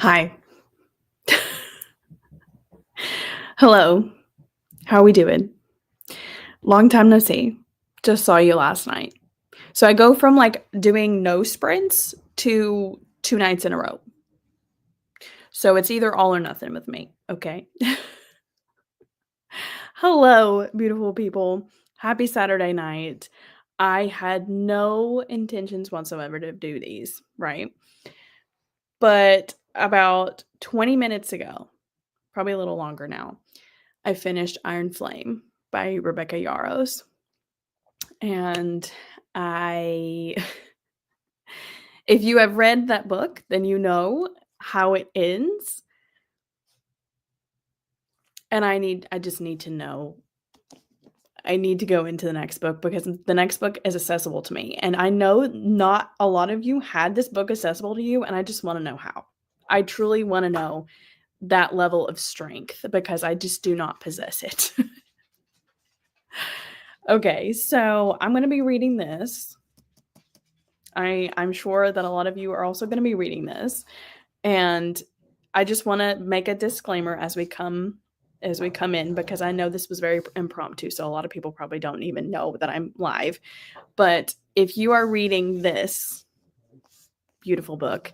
Hi. Hello. How are we doing? Long time no see. Just saw you last night. So I go from like doing no sprints to 2 nights in a row. So it's either all or nothing with me. Okay. Hello, beautiful people. Happy Saturday night. I had no intentions whatsoever to do these, right? But about 20 minutes ago, probably a little longer now, I finished Iron Flame by Rebecca Yarros. And I if you have read that book, then you know how it ends, and I just need to know. I need to go into the next book because the next book is accessible to me, and I know not a lot of you had this book accessible to you, and I just wanna know how. I truly wanna know that level of strength because I just do not possess it. Okay, so I'm gonna be reading this. I'm sure that a lot of you are also gonna be reading this. And I just wanna make a disclaimer as we come in because I know this was very impromptu, so a lot of people probably don't even know that I'm live. But if you are reading this beautiful book,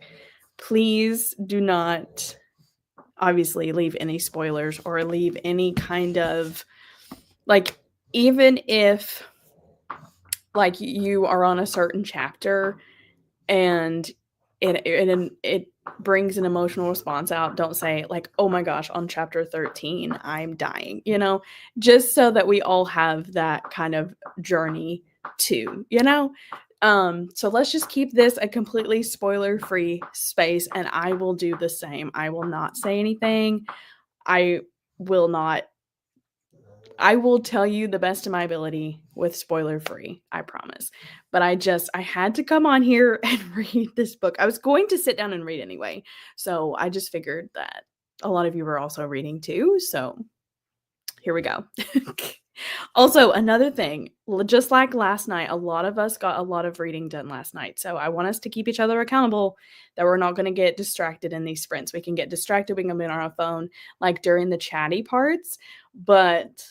please do not obviously leave any spoilers or leave any kind of like even if like you are on a certain chapter and it brings an emotional response out, don't say like, oh my gosh, on chapter 13 I'm dying, just so that we all have that kind of journey too. So let's just keep this a completely spoiler free space, and I will do the same. I will not say anything. I will not I will tell you the best of my ability with spoiler free, I promise. But I had to come on here and read this book. I was going to sit down and read anyway. So I just figured that a lot of you were also reading too. So here we go. Also, another thing, just like last night, a lot of us got a lot of reading done last night. So I want us to keep each other accountable that we're not going to get distracted in these sprints. We can get distracted, we can be on our phone like during the chatty parts, but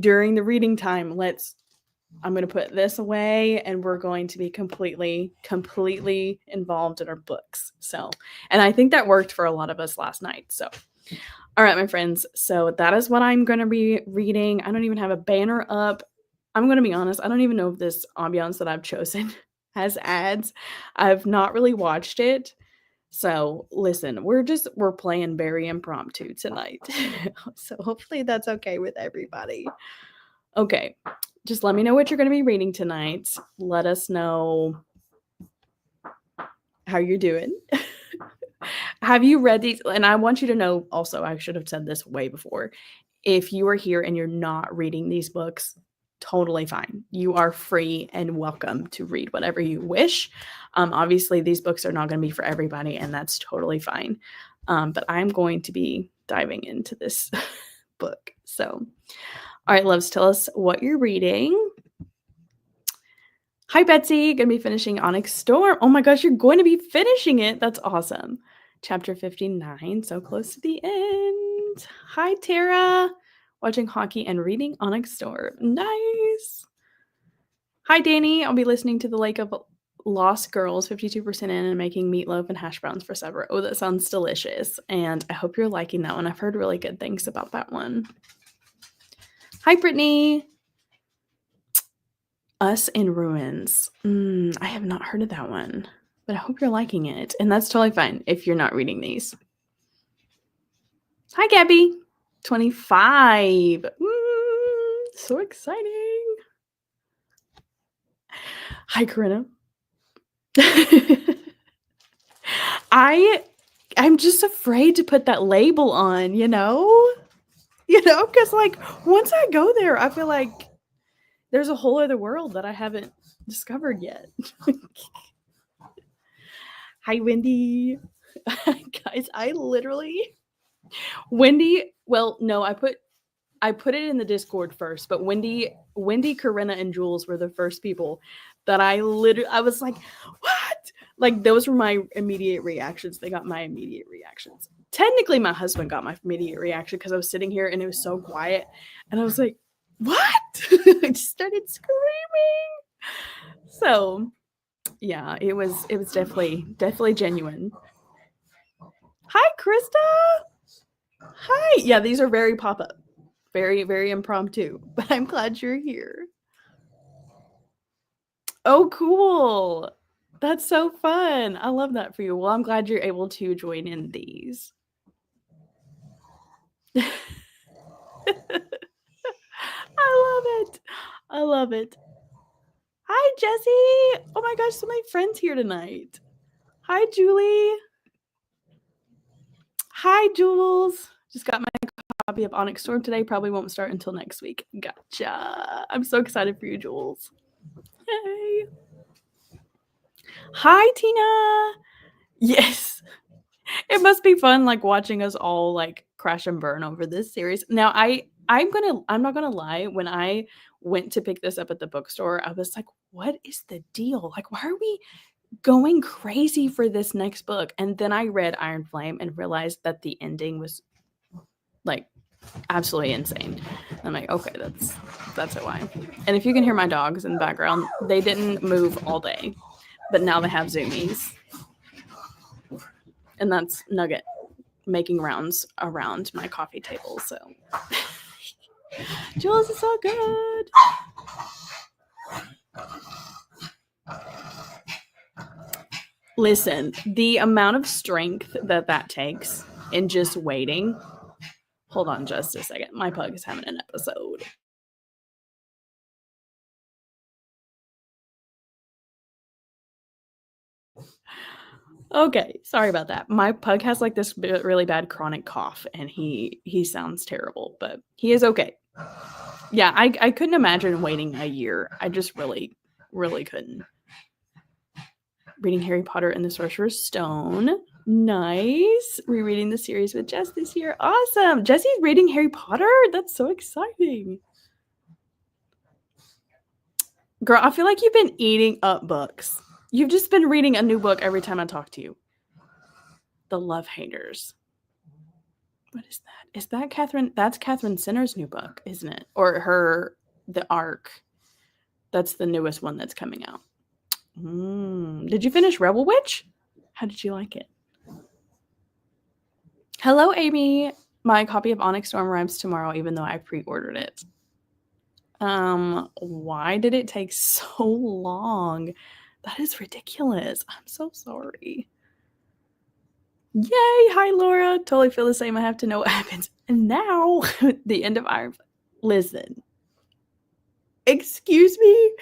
during the reading time, I'm going to put this away and we're going to be completely involved in our books. So, and I think that worked for a lot of us last night. So, all right, my friends. So that is what I'm going to be reading. I don't even have a banner up. I'm going to be honest. I don't even know if this ambiance that I've chosen has ads. I've not really watched it. So listen, we're playing very impromptu tonight. So hopefully that's okay with everybody. Okay. Just let me know what you're going to be reading tonight. Let us know how you're doing. Have you read these? And I want you to know also, I should have said this way before. If you are here and you're not reading these books, totally fine. You are free and welcome to read whatever you wish. Obviously, these books are not going to be for everybody, and that's totally fine. But I'm going to be diving into this book. So, all right, loves, tell us what you're reading. Hi, Betsy. Gonna be finishing Onyx Storm. Oh my gosh, you're going to be finishing it. That's awesome. Chapter 59, so close to the end. Hi, Tara. Watching hockey and reading Onyx Storm. Nice. Hi, Danny. I'll be listening to the Lake of Lost Girls, 52% in, and making meatloaf and hash browns for supper. Oh, that sounds delicious. And I hope you're liking that one. I've heard really good things about that one. Hi, Brittany. Us in Ruins. I have not heard of that one, but I hope you're liking it. And that's totally fine if you're not reading these. Hi, Gabby. 25. So exciting. Hi, Corinna. I'm just afraid to put that label on, because like once I go there, I feel like there's a whole other world that I haven't discovered yet. Hi, Wendy. Guys, Wendy, well, no, I put it in the Discord first, but Wendy, Corinna, and Jules were the first people that I was like, what? Like, those were my immediate reactions. They got my immediate reactions. Technically, my husband got my immediate reaction because I was sitting here and it was so quiet. And I was like, what? I just started screaming. So, yeah, it was definitely genuine. Hi, Krista. Hi. Yeah, these are very pop-up. Very, very impromptu. But I'm glad you're here. Oh, cool. That's so fun. I love that for you. Well, I'm glad you're able to join in these. I love it. I love it. Hi, Jessie. Oh my gosh, so many friends here tonight. Hi, Julie. Hi, Jules. Just got my copy of Onyx Storm today. Probably won't start until next week. Gotcha. I'm so excited for you, Jules. Hey. Hi, Tina. Yes. It must be fun, like, watching us all, like, crash and burn over this series. Now, I'm not gonna lie, when I went to pick this up at the bookstore, I was like, "What is the deal? Like, why are we going crazy for this next book?" And then I read Iron Flame and realized that the ending was, like, absolutely insane. I'm like, "Okay, that's why." And if you can hear my dogs in the background, they didn't move all day, but now they have zoomies. And that's Nugget making rounds around my coffee table. So Jules is so good. Listen, the amount of strength that takes in just waiting. Hold on just a second. My pug is having an episode. Okay, sorry about that. My pug has like this really bad chronic cough and he sounds terrible, but he is okay. Yeah, I couldn't imagine waiting a year. I just really couldn't. Reading Harry Potter and the Sorcerer's Stone. Nice. Rereading the series with Jess this year. Awesome. Jessie's reading Harry Potter? That's so exciting. Girl, I feel like you've been eating up books. You've just been reading a new book every time I talk to you. The Love Haters. What is that? Is that Catherine? That's Catherine Sinner's new book, isn't it? Or The Arc. That's the newest one that's coming out. Did you finish Rebel Witch? How did you like it? Hello, Amy. My copy of Onyx Storm arrives tomorrow, even though I pre-ordered it. Why did it take so long? That is ridiculous. I'm so sorry. Yay! Hi, Laura. Totally feel the same. I have to know what happens. And now, the end of Iron. Listen. Excuse me?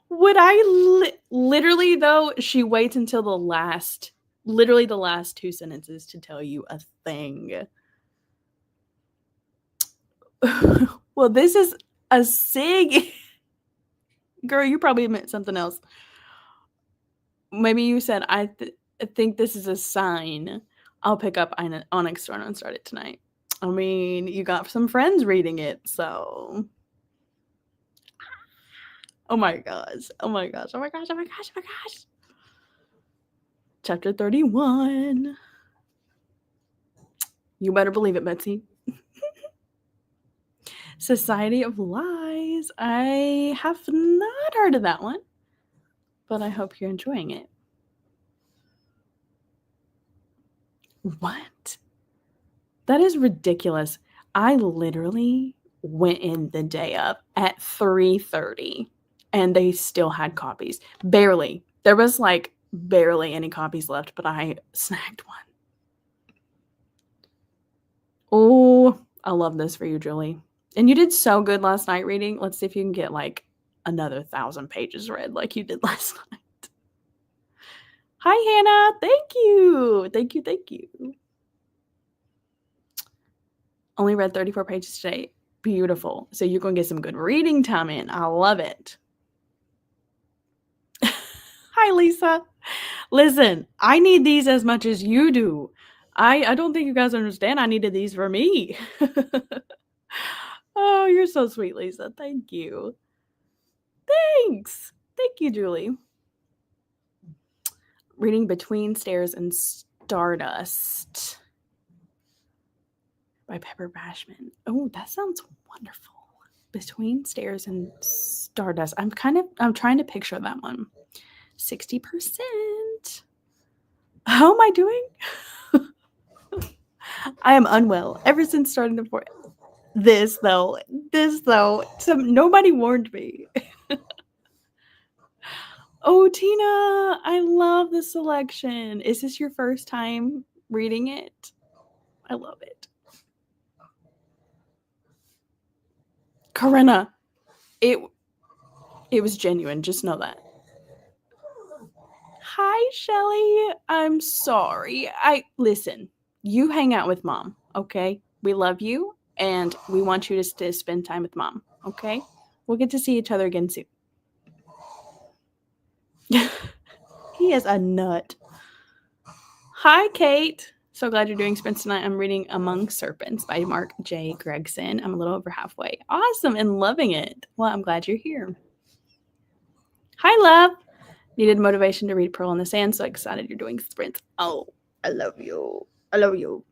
Would I literally, though, she waits until the last 2 sentences to tell you a thing. Well, this is a SIG. Girl, you probably meant something else. Maybe you said, I think this is a sign. I'll pick up Onyx Storm and start it tonight. I mean, you got some friends reading it, so. Oh my gosh. Oh my gosh. Oh my gosh. Oh my gosh. Oh my gosh. Chapter 31. You better believe it, Betsy. Society of Lies. I have not heard of that one, but I hope you're enjoying it. What? That is ridiculous. I literally went in the day up at 3:30 and they still had copies. Barely. There was like barely any copies left, but I snagged one. Oh, I love this for you, Julie. And you did so good last night reading. Let's see if you can get like another 1,000 pages read like you did last night. Hi, Hannah. Thank you. Thank you. Thank you. Only read 34 pages today. Beautiful. So you're going to get some good reading time in. I love it. Hi, Lisa. Listen, I need these as much as you do. I don't think you guys understand. I needed these for me. Oh, you're so sweet, Lisa. Thank you. Thanks. Thank you, Julie. reading Between Stairs and Stardust by Pepper Bashman. Oh, that sounds wonderful. Between Stairs and Stardust. I'm trying to picture that one. 60%. How am I doing? I am unwell ever since starting to pour. This though. Nobody warned me. Oh, Tina, I love the selection. Is this your first time reading it? I love it. Corinna, it was genuine. Just know that. Hi, Shelly. I'm sorry. Listen, you hang out with Mom, okay? We love you, and we want you to spend time with Mom, okay? We'll get to see each other again soon. He is a nut. Hi, Kate. So glad you're doing sprints tonight. I'm reading Among Serpents by Mark J. Gregson. I'm a little over halfway. Awesome and loving it. Well, I'm glad you're here. Hi, love. Needed motivation to read Pearl in the Sand, so excited you're doing sprints. Oh, I love you. I love you.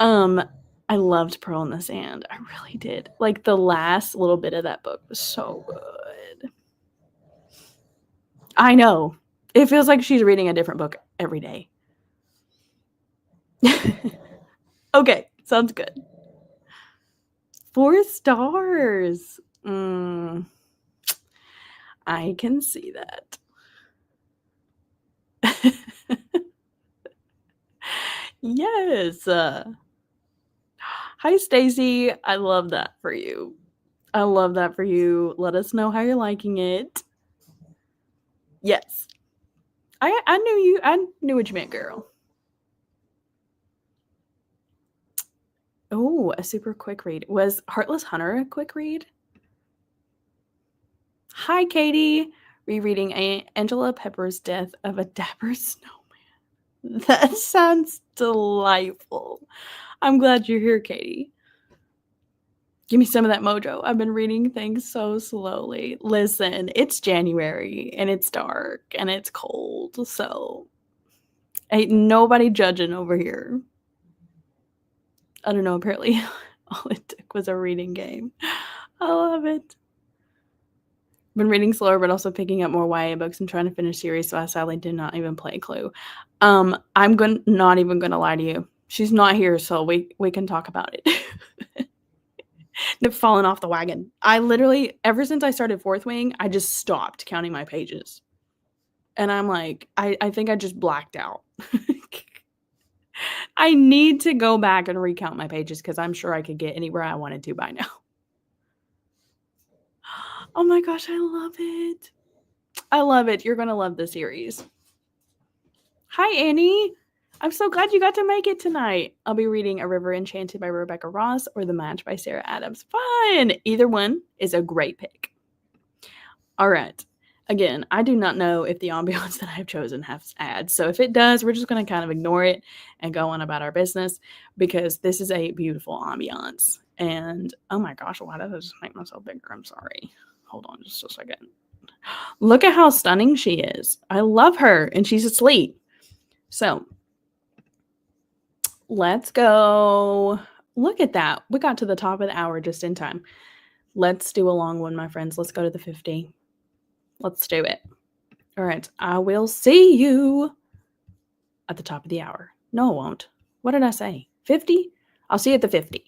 I loved Pearl in the Sand. I really did. Like the last little bit of that book was so good. I know. It feels like she's reading a different book every day. Okay, sounds good. 4 stars. I can see that. Yes. Hi, Stacy. I love that for you. I love that for you. Let us know how you're liking it. Yes. I knew you. I knew what you meant, girl. Oh, a super quick read. Was Heartless Hunter a quick read? Hi, Katie. Rereading Angela Pepper's Death of a Dapper Snowman. That sounds delightful. I'm glad you're here, Katie. Give me some of that mojo. I've been reading things so slowly. Listen, it's January and it's dark and it's cold, so ain't nobody judging over here. I don't know, apparently all it took was a reading game. I love it. Been reading slower, but also picking up more YA books and trying to finish series, so I sadly did not even play Clue. I'm not even gonna lie to you. She's not here, so we can talk about it. They've fallen off the wagon. I literally, ever since I started Fourth Wing, I just stopped counting my pages. And I'm like, I think I just blacked out. I need to go back and recount my pages because I'm sure I could get anywhere I wanted to by now. Oh my gosh, I love it. I love it. You're going to love the series. Hi, Annie. I'm so glad you got to make it tonight. I'll be reading A River Enchanted by Rebecca Ross or The Match by Sarah Adams. Fun! Either one is a great pick. All right. Again, I do not know if the ambiance that I've chosen has ads. So if it does, we're just going to kind of ignore it and go on about our business because this is a beautiful ambiance. And oh my gosh, why did I just make myself bigger? I'm sorry. Hold on just a second. Look at how stunning she is. I love her and she's asleep. So let's go. Look at that. We got to the top of the hour just in time. Let's do a long one, my friends. Let's go to the 50. Let's do it. All right. I will see you at the top of the hour. No, I won't. What did I say? 50? I'll see you at the 50.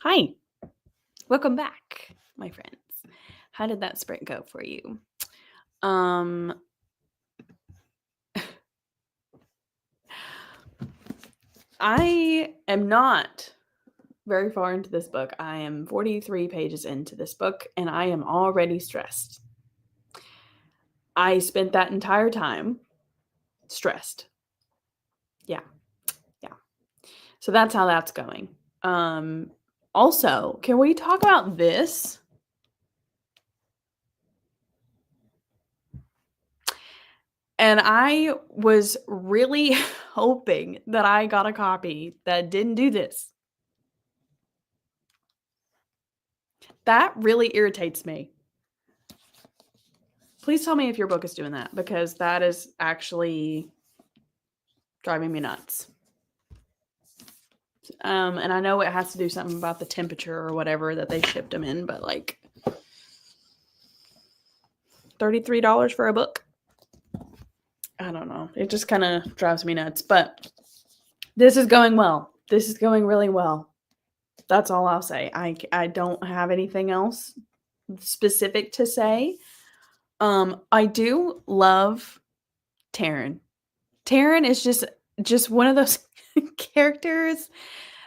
Hi, welcome back, my friends. How did that sprint go for you? I am not very far into this book. I am 43 pages into this book, and I am already stressed. I spent that entire time stressed. Yeah. So that's how that's going. Also, can we talk about this? And I was really hoping that I got a copy that didn't do this. That really irritates me. Please tell me if your book is doing that, because that is actually driving me nuts. And I know it has to do something about the temperature or whatever that they shipped them in, but like $33 for a book? I don't know. It just kind of drives me nuts. But this is going well. This is going really well. That's all I'll say. I don't have anything else specific to say. I do love Taryn. Taryn is just one of those characters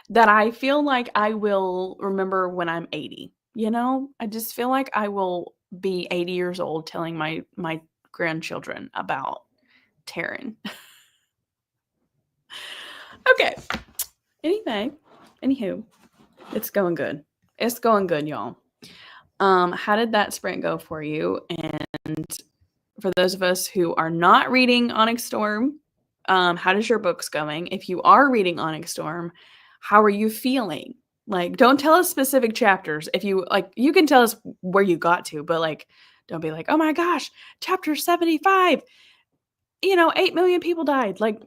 that I feel like I will remember when I'm 80. You know, I just feel like I will be 80 years old telling my grandchildren about Taryn. Okay. Anywho, it's going good. It's going good, y'all. How did that sprint go for you? And for those of us who are not reading Onyx Storm, how does your book's going? If you are reading Onyx Storm, how are you feeling? Like, don't tell us specific chapters. If you like, you can tell us where you got to, but like, don't be like, oh my gosh, chapter 75. 8 million people died. Like,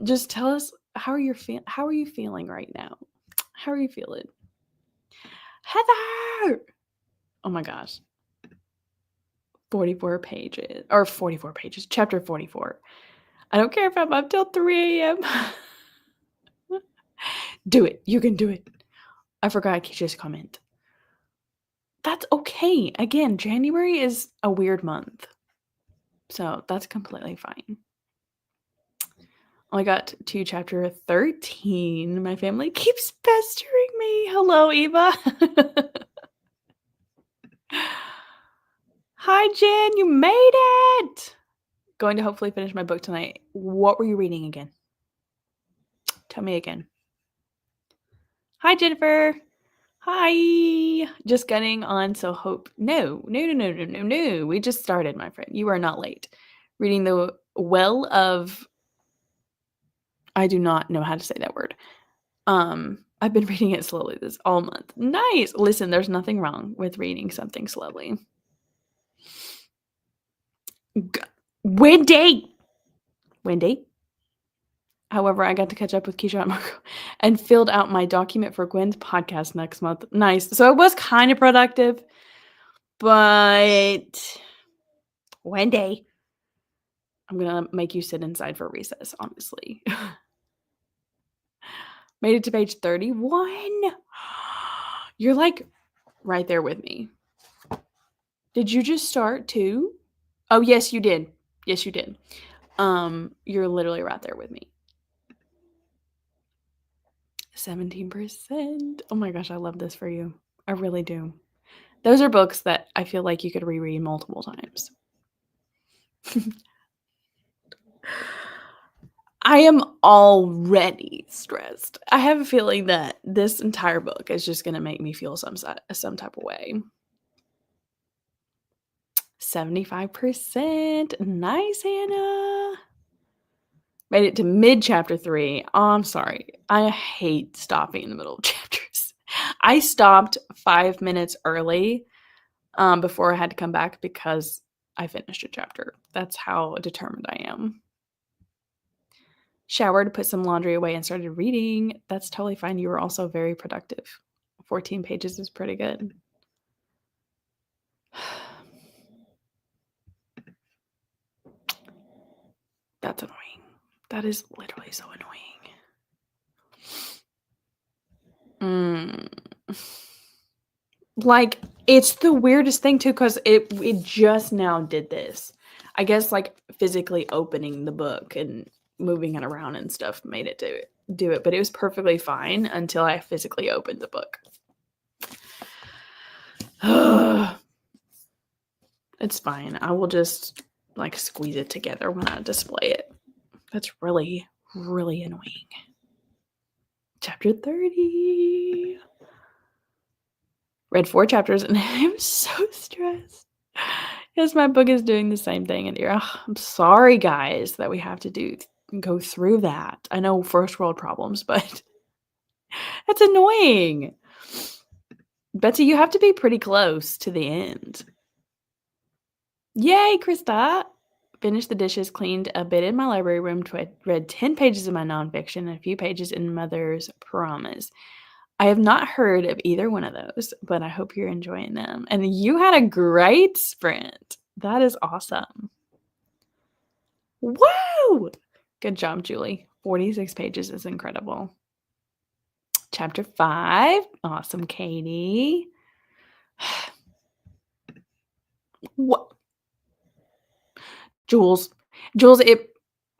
just tell us how are you feeling right now? How are you feeling? Heather! Oh my gosh. 44 pages, chapter 44. I don't care if I'm up till 3 a.m. Do it. You can do it. I forgot Keisha's comment. That's okay. Again, January is a weird month. So that's completely fine. I got to chapter 13. My family keeps pestering me. Hello, Eva. Hi, Jen. You made it. Going to hopefully finish my book tonight. What were you reading again? Tell me again. Hi, Jennifer. Hi. Just getting on, so hope. No. We just started, my friend. You are not late. Reading the Well of. I do not know how to say that word. I've been reading it slowly this all month. Nice. Listen, there's nothing wrong with reading something slowly. Wendy. However, I got to catch up with Keisha and Marco and filled out my document for Gwen's podcast next month. Nice. So it was kind of productive, but Wendy, I'm going to make you sit inside for recess, honestly. Made it to page 31. You're like right there with me. Did you just start too? Oh, yes, you did. Yes, you did. You're literally right there with me. 17%. Oh my gosh, I love this for you. I really do. Those are books that I feel like you could reread multiple times. I am already stressed. I have a feeling that this entire book is just going to make me feel some type of way. 75%. Nice, Hannah. Made it to mid chapter 3. Oh, I'm sorry. I hate stopping in the middle of chapters. I stopped 5 minutes early before I had to come back because I finished a chapter. That's how determined I am. Showered, put some laundry away, and started reading. That's totally fine. You were also very productive. 14 pages is pretty good. That's annoying. That is literally so annoying. Like, it's the weirdest thing too, because it just now did this. I guess like physically opening the book and moving it around and stuff made it do it, but it was perfectly fine until I physically opened the book. It's fine. I will just like squeeze it together when I display it. That's really, really annoying. Chapter 30. Read 4 chapters and I'm so stressed. Yes, my book is doing the same thing. And I'm sorry, guys, that we have to go through that. I know first world problems, but that's annoying. Betsy, you have to be pretty close to the end. Yay, Krista! Finished the dishes, cleaned a bit in my library room, read 10 pages of my nonfiction and a few pages in Mother's Promise. I have not heard of either one of those, but I hope you're enjoying them. And you had a great sprint. That is awesome. Woo! Good job, Julie. 46 pages is incredible. Chapter 5. Awesome, Katie. What? Jules, if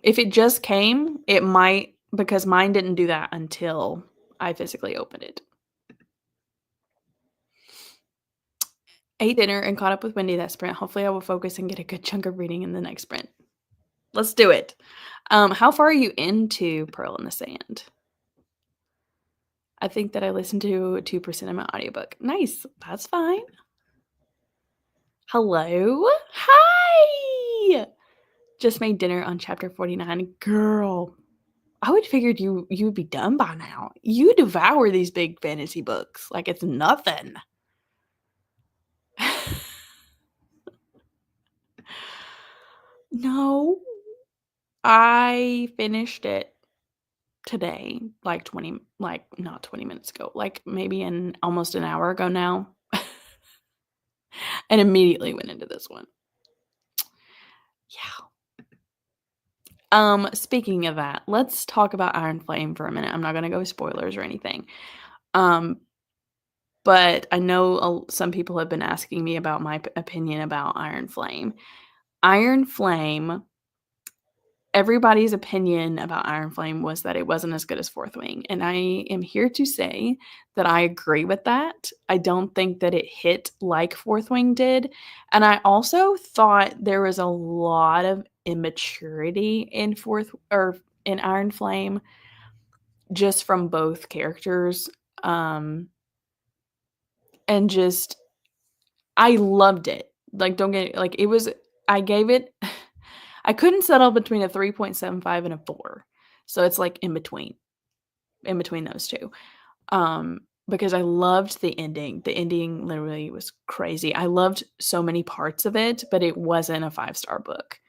it just came, it might, because mine didn't do that until I physically opened it. Ate dinner and caught up with Wendy that sprint. Hopefully I will focus and get a good chunk of reading in the next sprint. Let's do it. How far are you into Pearl in the Sand? I think that I listened to 2% of my audiobook. Nice. That's fine. Hello. Hi. Just made dinner on chapter 49. Girl, I would figured you would be done by now. You devour these big fantasy books like it's nothing. No. I finished it today, like not 20 minutes ago, like maybe almost an hour ago now. And immediately went into this one. Yeah. Speaking of that, let's talk about Iron Flame for a minute. I'm not gonna go spoilers or anything. But I know some people have been asking me about my opinion about Iron Flame. Iron Flame, everybody's opinion about Iron Flame was that it wasn't as good as Fourth Wing, and I am here to say that I agree with that. I don't think that it hit like Fourth Wing did, and I also thought there was a lot of immaturity in Iron Flame, just from both characters, and just I loved it. Like, don't get like it was. I gave it. I couldn't settle between a 3.75 and a 4. So it's like in between those two. Because I loved the ending. The ending literally was crazy. I loved so many parts of it, but it wasn't a 5-star book.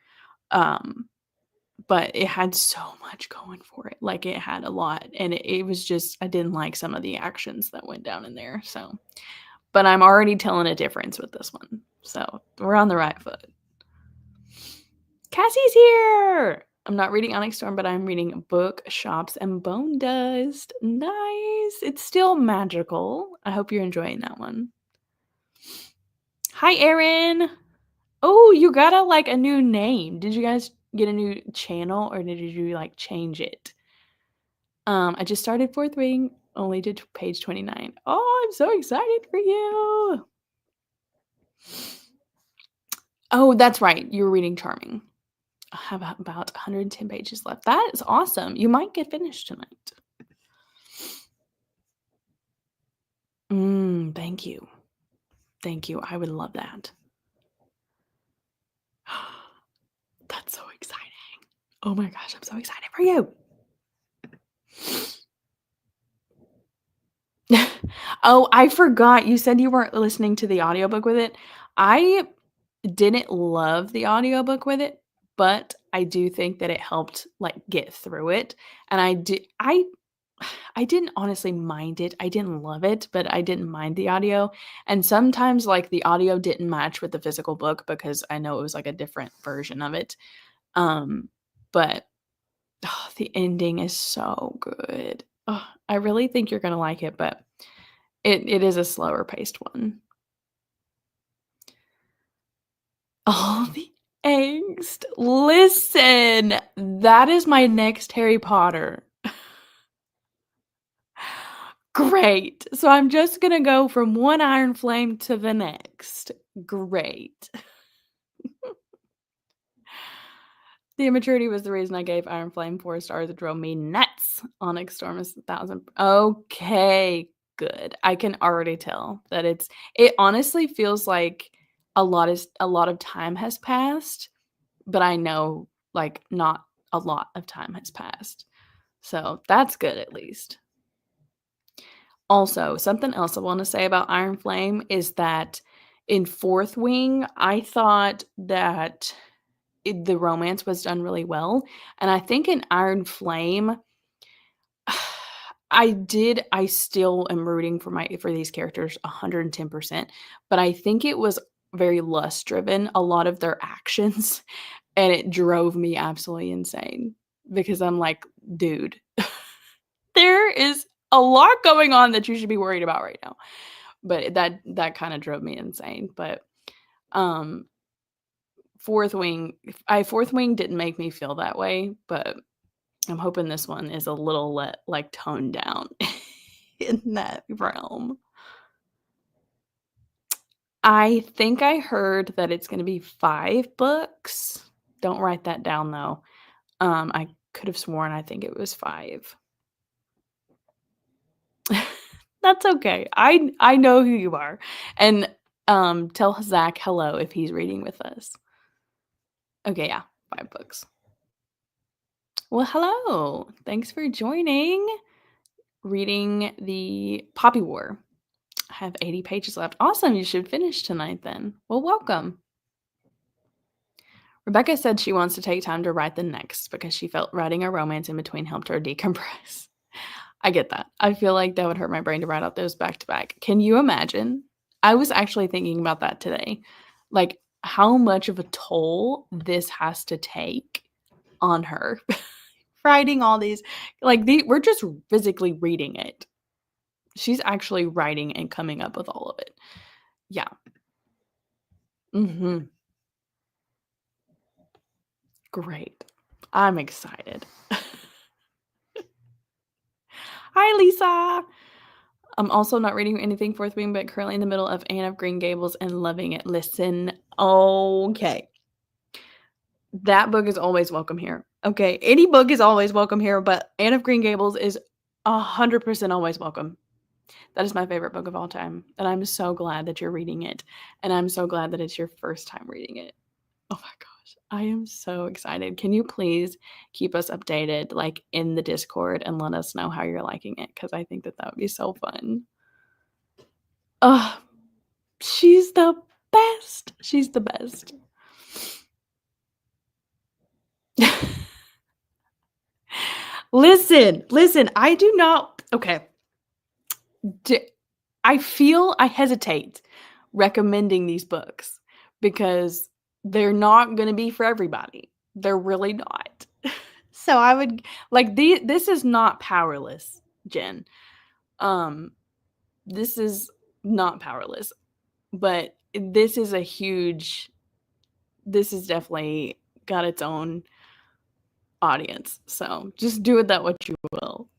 But it had so much going for it. Like, it had a lot, and it was just I didn't like some of the actions that went down in there. So, but I'm already telling a difference with this one. So we're on the right foot. Cassie's here! I'm not reading Onyx Storm, but I'm reading Book, Shops, and Bone Dust. Nice! It's still magical. I hope you're enjoying that one. Hi, Erin! Oh, you got a new name. Did you guys get a new channel, or did you change it? I just started Fourth Wing, only to page 29. Oh, I'm so excited for you! Oh, that's right. You were reading Charming. I have about 110 pages left. That is awesome. You might get finished tonight. Thank you. Thank you. I would love that. That's so exciting. Oh my gosh, I'm so excited for you. Oh, I forgot. You said you weren't listening to the audiobook with it. I didn't love the audiobook with it, but I do think that it helped get through it. And I didn't honestly mind it. I didn't love it, but I didn't mind the audio. And sometimes the audio didn't match with the physical book because I know it was a different version of it. But the ending is so good. I really think you're going to like it, but It is a slower paced one. Oh, the angst. Listen, that is my next Harry Potter. Great. So I'm just gonna go from one iron flame to the next. Great. The immaturity was the reason I gave Iron Flame 4 stars. It drove me nuts. Onyx Storm is 1,000. Okay, good. I can already tell that it honestly feels like a lot of time has passed, but I know like not a lot of time has passed. So that's good at least. Also, something else I want to say about Iron Flame is that in Fourth Wing, I thought that the romance was done really well, and I think in Iron Flame, I still am rooting for these characters 110%, but I think it was very lust driven, a lot of their actions, and it drove me absolutely insane because I'm like, dude, there is a lot going on that you should be worried about right now. But that kind of drove me insane. But um Fourth Wing didn't make me feel that way, but I'm hoping this one is a little like toned down in that realm. I think I heard that it's going to be 5 books. Don't write that down though. I could have sworn I think it was 5. That's okay. I know who you are. And tell Zach hello if he's reading with us. Okay, yeah, 5 books. Well, hello. Thanks for joining. Reading the Poppy War. I have 80 pages left. Awesome. You should finish tonight then. Well, welcome. Rebecca said she wants to take time to write the next because she felt writing a romance in between helped her decompress. I get that. I feel like that would hurt my brain to write out those back to back. Can you imagine? I was actually thinking about that today. Like how much of a toll this has to take on her. Writing all these, like we're just physically reading it. She's actually writing and coming up with all of it. Yeah. Mm-hmm. Great. I'm excited. Hi, Lisa. I'm also not reading anything Fourth Wing, but currently in the middle of Anne of Green Gables and loving it. Listen, okay. That book is always welcome here. Okay, any book is always welcome here, but Anne of Green Gables is 100% always welcome. That is my favorite book of all time, and I'm so glad that you're reading it, and I'm so glad that it's your first time reading it. Oh my gosh, I am so excited. Can you please keep us updated, like, in the Discord and let us know how you're liking it? Because I think that would be so fun. Oh, she's the best. She's the best. Listen, I do not. Okay. I hesitate recommending these books because they're not going to be for everybody. They're really not. So I would like this is not Powerless, Jen. This is not Powerless, but this is definitely got its own audience. So just do with that what you will.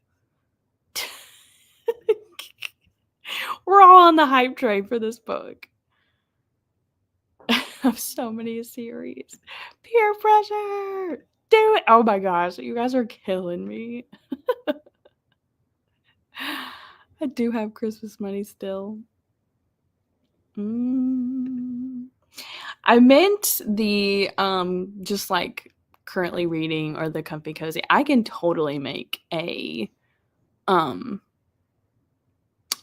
We're all on the hype train for this book. Of so many series. Peer pressure. Do it. Oh my gosh, you guys are killing me. I do have Christmas money still. I meant the just like currently reading or the comfy cozy. I can totally make a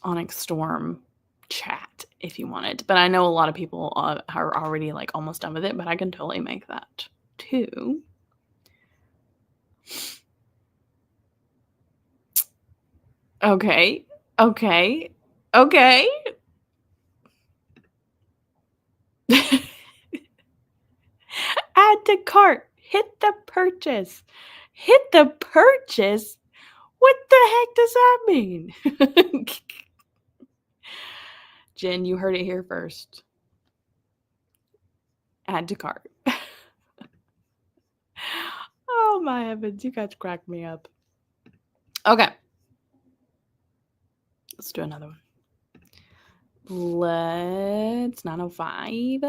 Onyx Storm chat if you wanted, but I know a lot of people are already like almost done with it, but I can totally make that too. Okay. Add to cart. Hit the purchase. Hit the purchase? What the heck does that mean? Jen, you heard it here first. Add to cart. Oh my heavens, you guys cracked me up. Okay. Let's do another one. Let's 905.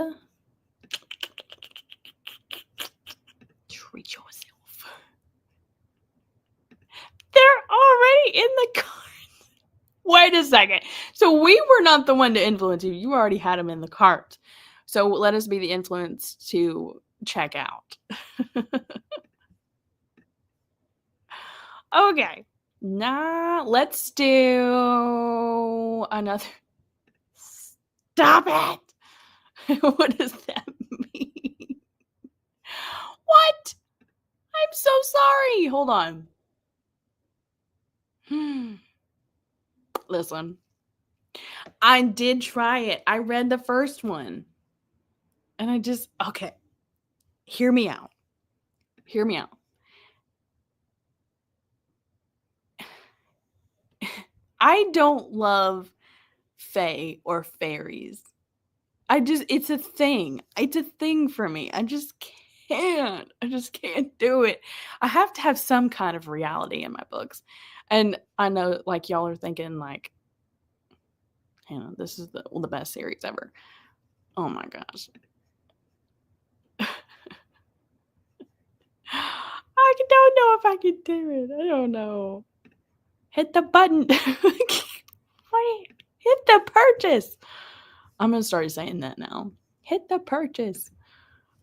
Treat yourself. They're already in the cart. Wait a second. So we were not the one to influence you. You already had them in the cart. So let us be the influence to check out. Okay. Nah, let's do another. Stop it. What does that mean? What? I'm so sorry. Hold on. Listen. I did try it. I read the first one. And I just, okay. Hear me out. Hear me out. I don't love fae or fairies. It's a thing. It's a thing for me. I just can't do it. I have to have some kind of reality in my books. And I know, like, y'all are thinking, like, this is the best series ever. Oh my gosh. I don't know if I can do it. I don't know. Hit the button. Hit the purchase. I'm going to start saying that now. Hit the purchase.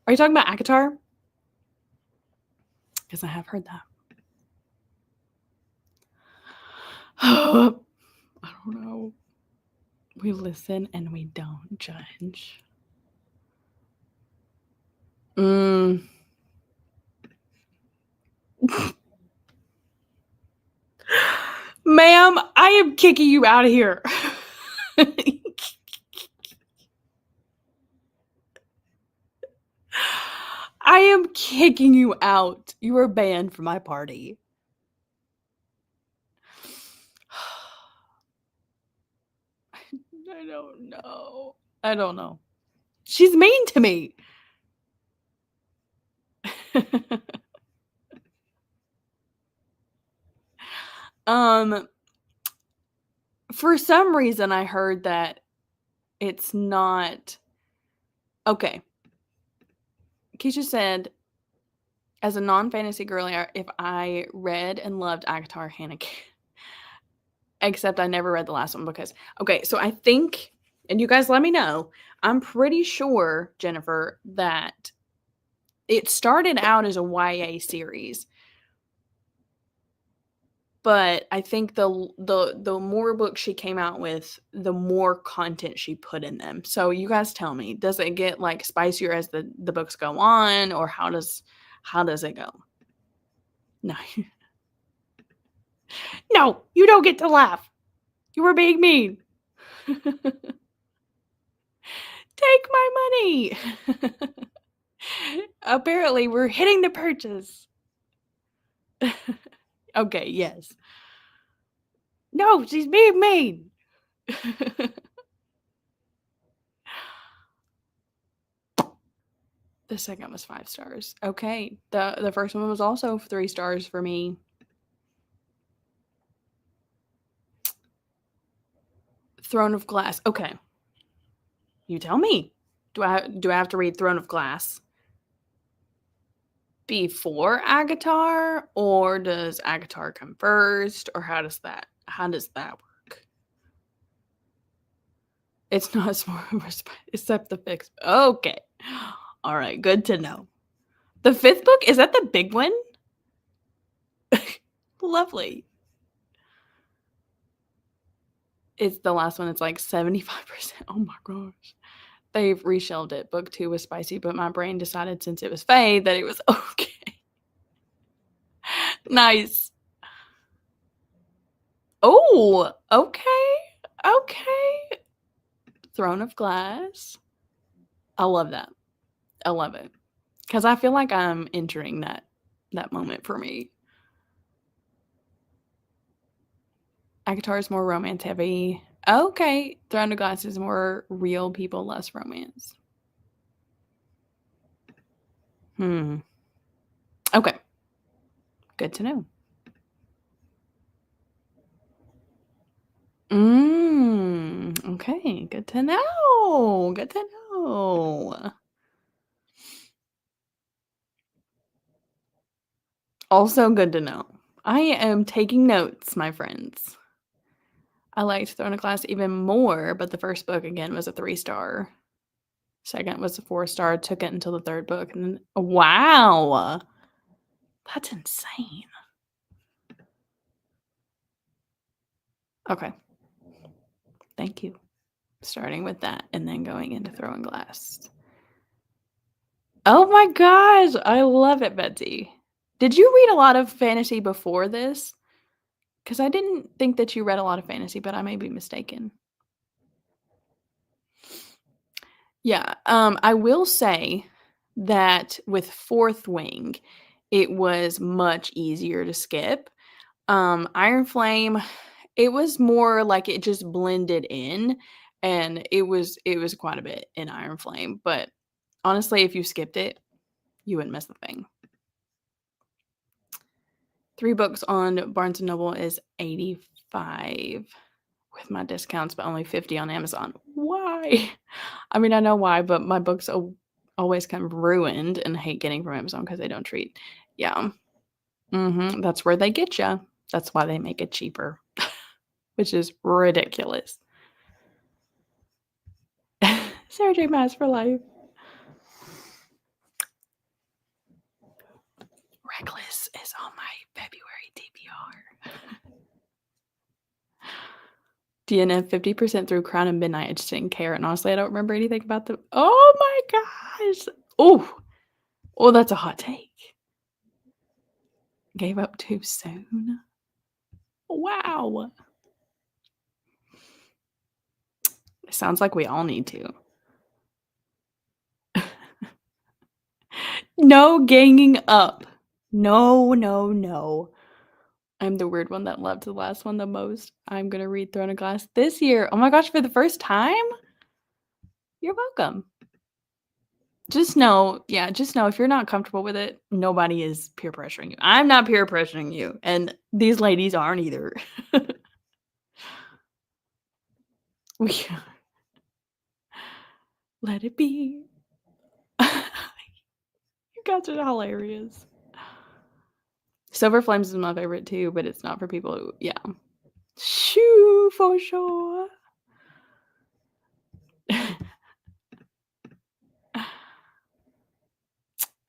Are you talking about ACOTAR? Because I have heard that. I don't know. We listen and we don't judge. Ma'am, I am kicking you out of here. I am kicking you out. You are banned from my party. I don't know. I don't know. She's mean to me. For some reason I heard that it's not okay. Keisha said, as a non-fantasy girl, if I read and loved ACOTAR, Hannah can. Except I never read the last one because, okay, so I think, and you guys let me know, I'm pretty sure, Jennifer, that it started out as a YA series. But I think the more books she came out with, the more content she put in them. So you guys tell me, does it get like spicier as the books go on, or how does it go? No. No, you don't get to laugh. You were being mean. Take my money. Apparently, we're hitting the purchase. Okay, yes. No, she's being mean. The second was 5 stars. Okay. The first one was also 3 stars for me. Throne of Glass. Okay. You tell me. Do I have to read Throne of Glass before ACOTAR, or does ACOTAR come first, or how does that work? It's not smart, except the fix. Okay. All right, good to know. The 5th book, is that the big one? Lovely. It's the last one. It's like 75%. Oh my gosh. They've reshelved it. Book 2 was spicy, but my brain decided since it was Faye that it was okay. Nice. Oh, okay. Okay. Throne of Glass. I love that. I love it. Because I feel like I'm entering that moment for me. ACOTAR is more romance heavy. Okay. Throne of Glass is more real people, less romance. Okay. Good to know. Okay. Good to know. Good to know. Also good to know. I am taking notes, my friends. I liked Throne of Glass even more, but the first book again was a 3-star. Second was a 4-star. Took it until the third book, and then wow, that's insane. Okay, thank you. Starting with that, and then going into Throne Glass. Oh my gosh, I love it, Betsy. Did you read a lot of fantasy before this? Because I didn't think that you read a lot of fantasy, but I may be mistaken. Yeah, I will say that with Fourth Wing, it was much easier to skip. Iron Flame, it was more like it just blended in, and it was quite a bit in Iron Flame, but honestly, if you skipped it, you wouldn't miss the thing. 3 books on Barnes& Noble is $85 with my discounts, but only $50 on Amazon. Why? I mean, I know why, but my books always come ruined, and I hate getting from Amazon because they don't treat. Yeah. That's where they get you. That's why they make it cheaper, which is ridiculous. Sarah J. Maas for life. Reckless is on my February TBR. DNF 50% through Crown and Midnight. I just didn't care. And honestly, I don't remember anything about them. Oh my gosh. Oh, that's a hot take. Gave up too soon. Wow. It sounds like we all need to. No ganging up. No, no, no. I'm the weird one that loved the last one the most. I'm going to read Throne of Glass this year. Oh my gosh, for the first time? You're welcome. Just know if you're not comfortable with it, nobody is peer pressuring you. I'm not peer pressuring you, and these ladies aren't either. We let it be. You guys are hilarious. Silver Flames is my favorite too, but it's not for people who, yeah. Shoo, for sure.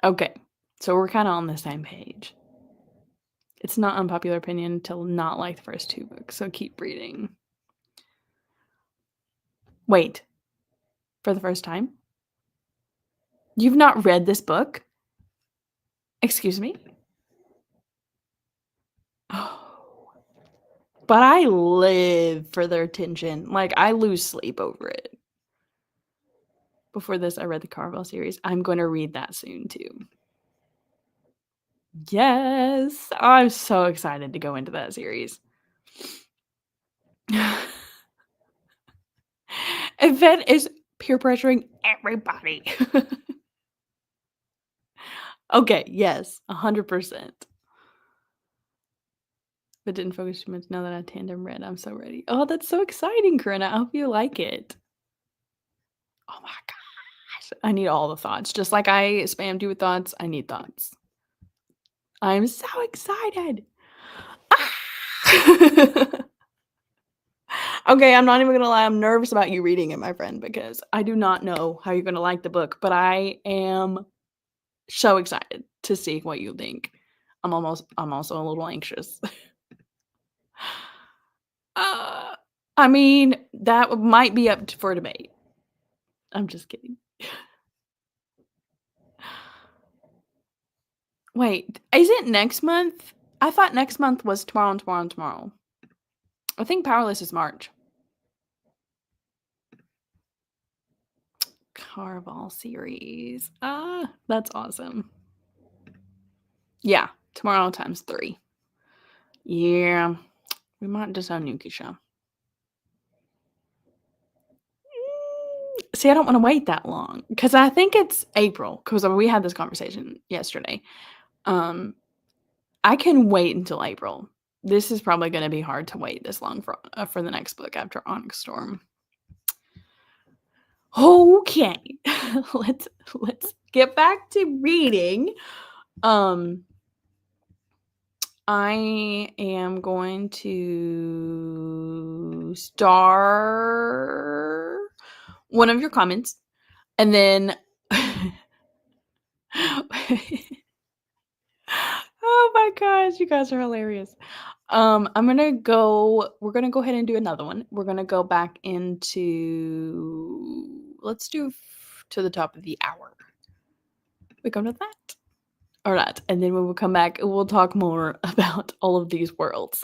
Okay, so we're kind of on the same page. It's not unpopular opinion to not like the first 2 books, so keep reading. Wait, for the first time? You've not read this book? Excuse me? Oh. But I live for their tension. Like, I lose sleep over it. Before this, I read the Carvel series. I'm going to read that soon, too. Yes! I'm so excited to go into that series. Yvette is peer pressuring everybody. Okay, yes, 100%. But didn't focus too much. Now that I tandem read, I'm so ready. Oh, that's so exciting, Corinna. I hope you like it. Oh my gosh. I need all the thoughts. Just like I spammed you with thoughts, I need thoughts. I'm so excited. Ah! Okay, I'm not even gonna lie. I'm nervous about you reading it, my friend, because I do not know how you're gonna like the book, but I am so excited to see what you think. I'm also a little anxious. I mean, that might be up for debate. I'm just kidding. Wait, is it next month? I thought next month was tomorrow and tomorrow and tomorrow. I think Powerless is March. Carval series. That's awesome. Yeah, tomorrow times 3. Yeah, we might disown you, Keisha. See, I don't wanna wait that long because I think it's April because we had this conversation yesterday. Um, I can wait until April. This is probably gonna be hard to wait this long for the next book after Onyx Storm. Okay. Let's get back to reading. Um, I am going to star one of your comments and then oh my gosh, you guys are hilarious. We're gonna go ahead and do another one. We're gonna go back into let's do to the top of the hour. We come to that. All right, and then when we come back, we'll talk more about all of these worlds.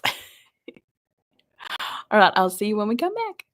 All right, I'll see you when we come back.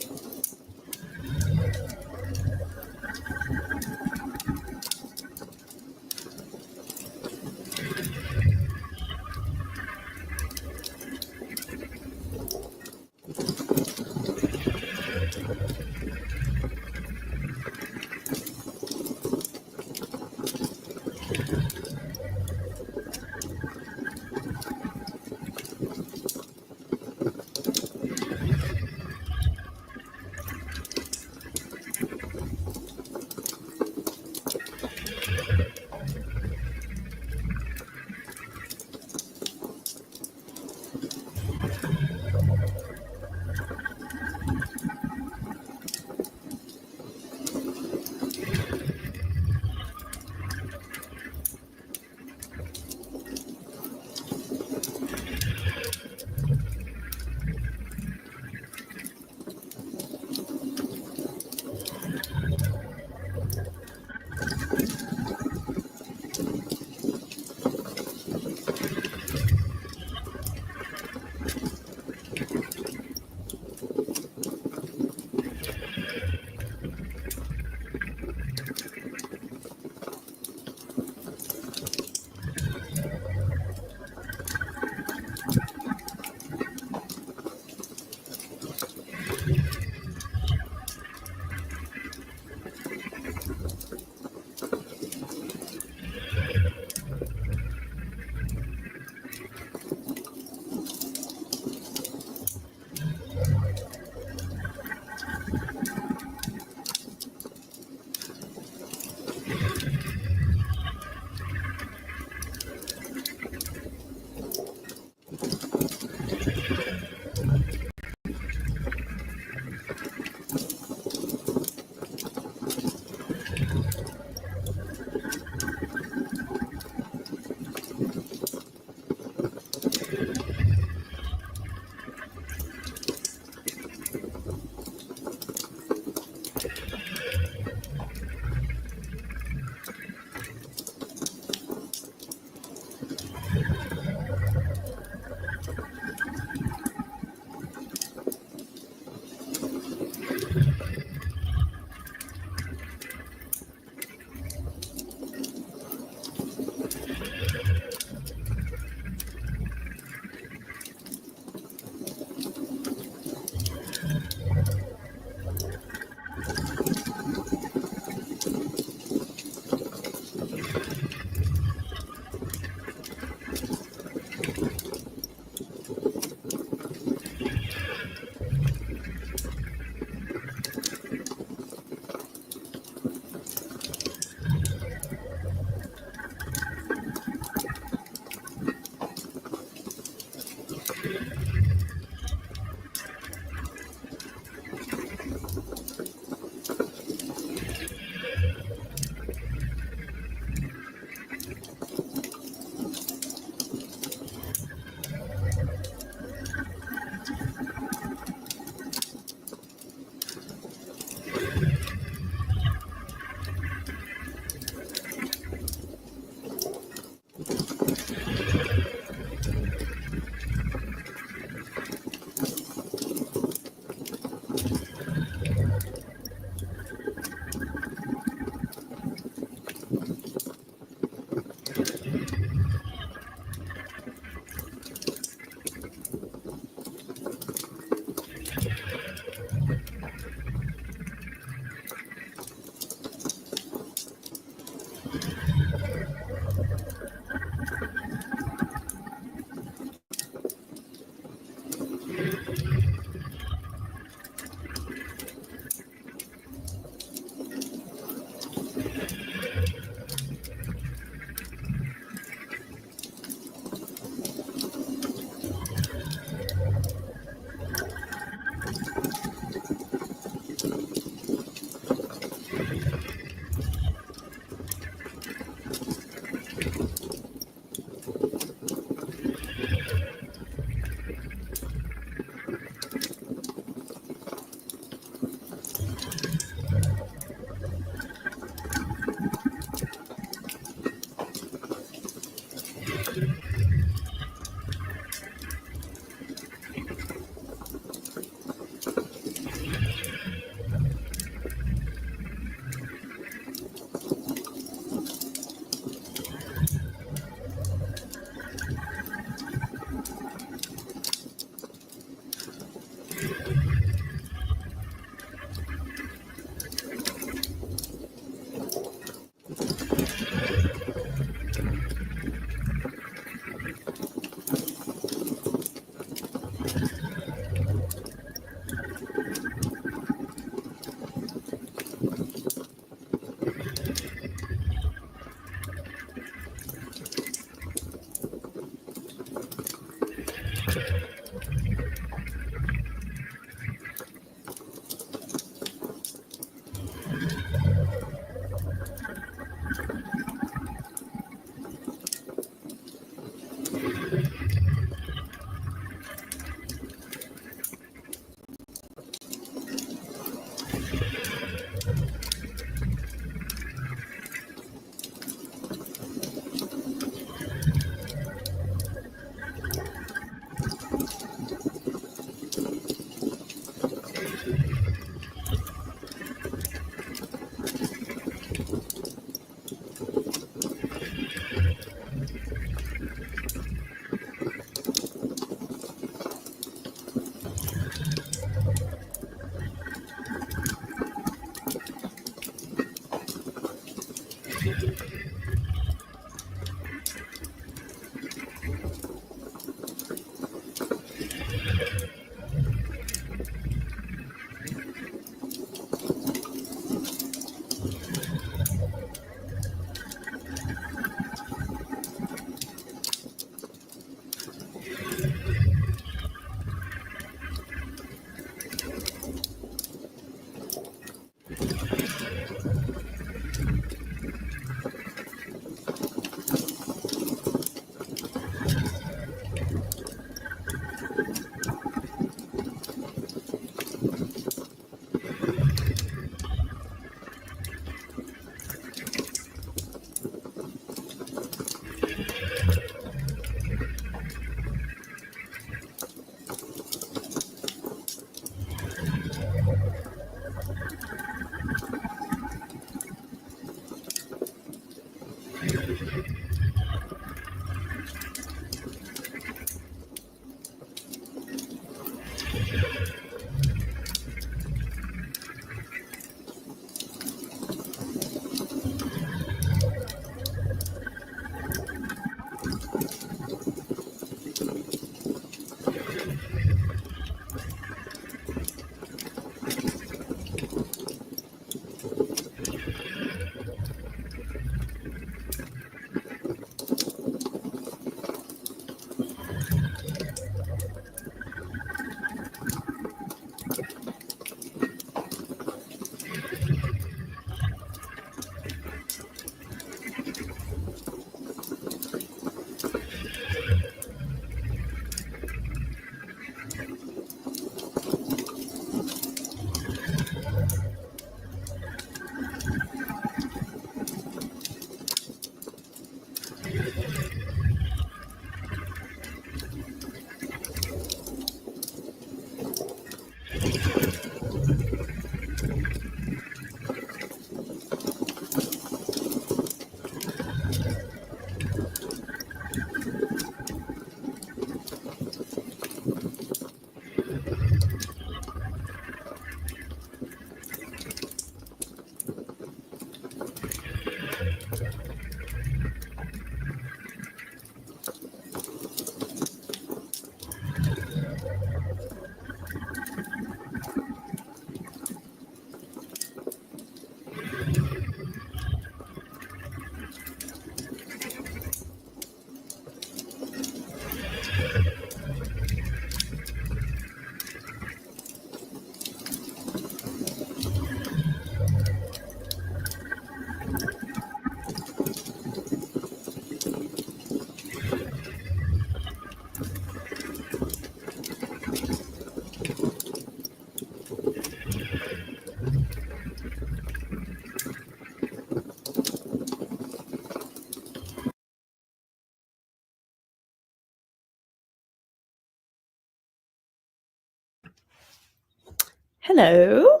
Hello.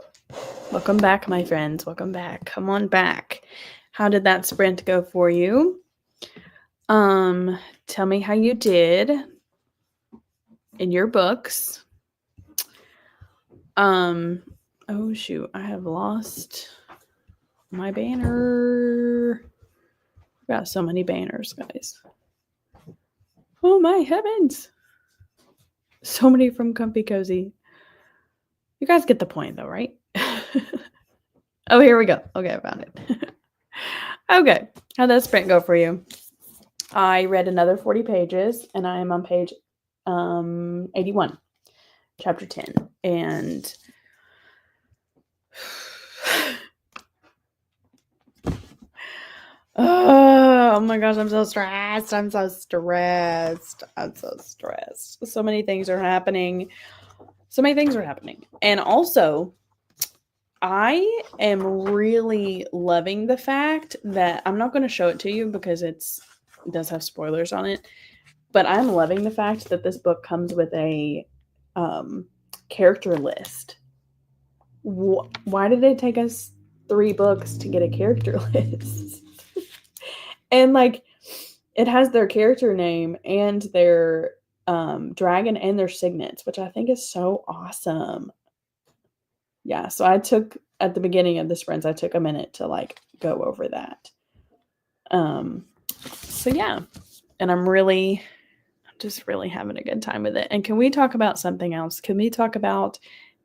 Welcome back, my friends. Welcome back. Come on back. How did that sprint go for you? Tell me how you did in your books. Oh shoot, I have lost my banner. I've got so many banners, guys. Oh my heavens. So many from Comfy Cozy. You guys get the point though, right? Oh, here we go. Okay, I found it. Okay, how'd that sprint go for you? I read another 40 pages and I am on page 81, chapter 10. And oh my gosh, I'm so stressed. So many things are happening. And also, I am really loving the fact that I'm not going to show it to you because it does have spoilers on it. But I'm loving the fact that this book comes with a character list. Why did it take us 3 books to get a character list? And like, it has their character name and their dragon and their signets, which I think is so awesome. Yeah, so I took, at the beginning of the sprints, I took a minute to like go over that. So yeah, and I'm just really having a good time with it. And can we talk about something else? Can we talk about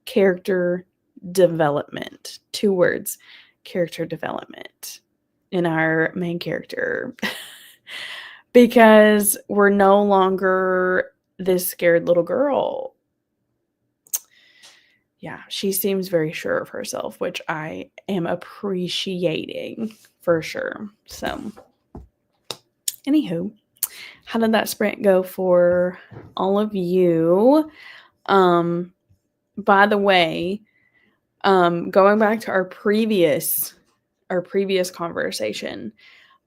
character development? 2 words, character development in our main character. Because we're no longer this scared little girl. Yeah, she seems very sure of herself, which I am appreciating for sure. So, anywho, how did that sprint go for all of you? By the way, going back to our previous conversation,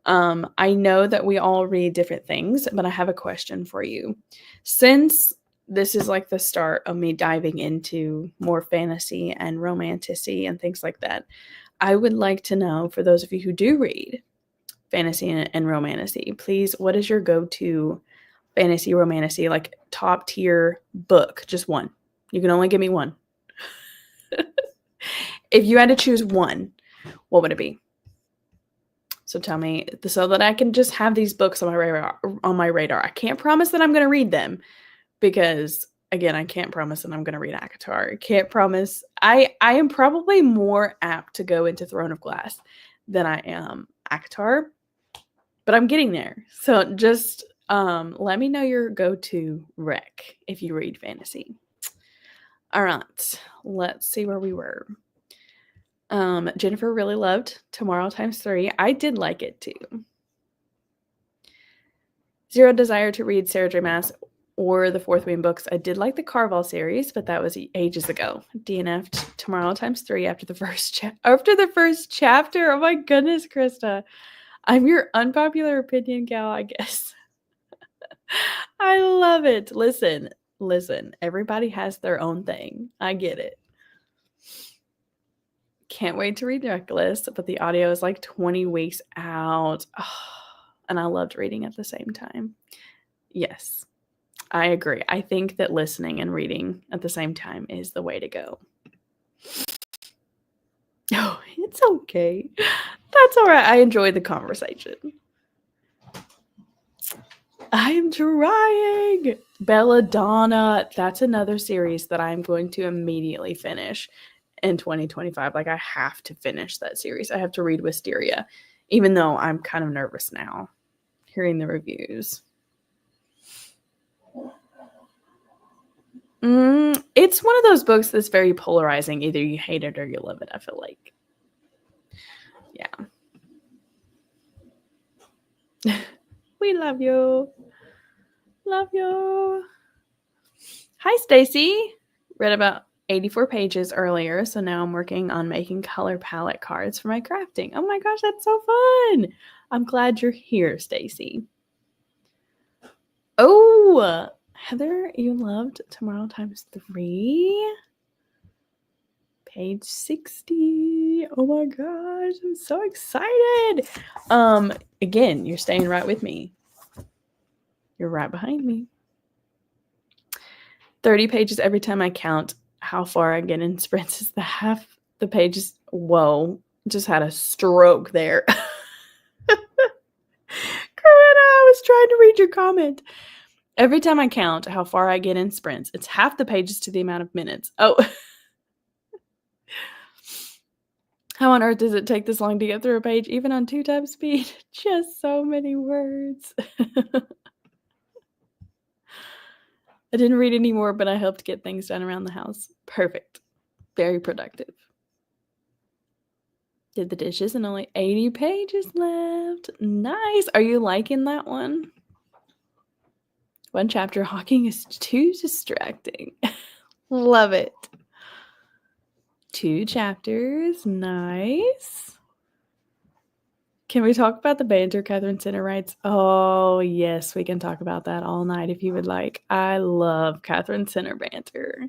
I know that we all read different things, but I have a question for you. Since this is like the start of me diving into more fantasy and romantasy and things like that, I would like to know, for those of you who do read fantasy and romantasy, please, what is your go-to fantasy romantasy, like top tier book? Just one. You can only give me one. If you had to choose one, what would it be? So tell me, so that I can just have these books on my radar. I can't promise that I'm going to read them because, again, I can't promise that I'm going to read ACOTAR. I can't promise. I am probably more apt to go into Throne of Glass than I am ACOTAR, but I'm getting there. So just let me know your go-to rec if you read fantasy. All right, let's see where we were. Jennifer really loved Tomorrow Times 3. I did like it too. Zero desire to read Sarah J. Maas or the Fourth Wing books. I did like the Carval series, but that was ages ago. DNF'd Tomorrow Times 3 after the first chapter. Oh my goodness, Krista. I'm your unpopular opinion gal, I guess. I love it. Listen. Everybody has their own thing. I get it. Can't wait to read Reckless, but the audio is like 20 weeks out. Oh, and I loved reading at the same time. Yes, I agree. I think that listening and reading at the same time is the way to go. Oh, it's okay. That's all right. I enjoyed the conversation. I am trying. Belladonna. That's another series that I'm going to immediately finish in 2025. Like, I have to finish that series. I have to read Wisteria, even though I'm kind of nervous now hearing the reviews. It's one of those books that's very polarizing. Either you hate it or you love it, I feel like. Yeah. We love you. Love you. Hi, Stacy. Read about 84 pages earlier, so now I'm working on making color palette cards for my crafting. Oh my gosh, that's so fun. I'm glad you're here, Stacy. Oh, Heather, you loved Tomorrow Times 3? Page 60. Oh my gosh, I'm so excited. Again, you're staying right with me. You're right behind me. 30 pages every time I count how far I get in sprints is the half the pages. Whoa, just had a stroke there. Corinna, I was trying to read your comment. Every time I count how far I get in sprints, it's half the pages to the amount of minutes. Oh. How on earth does it take this long to get through a page, even on 2 times speed? Just so many words. I didn't read anymore, but I helped get things done around the house. Perfect. Very productive. Did the dishes and only 80 pages left. Nice. Are you liking that one? One chapter, Hawking is too distracting. Love it. 2 chapters. Nice. Can we talk about the banter Catherine Center writes? Oh, yes, we can talk about that all night if you would like. I love Catherine Center banter.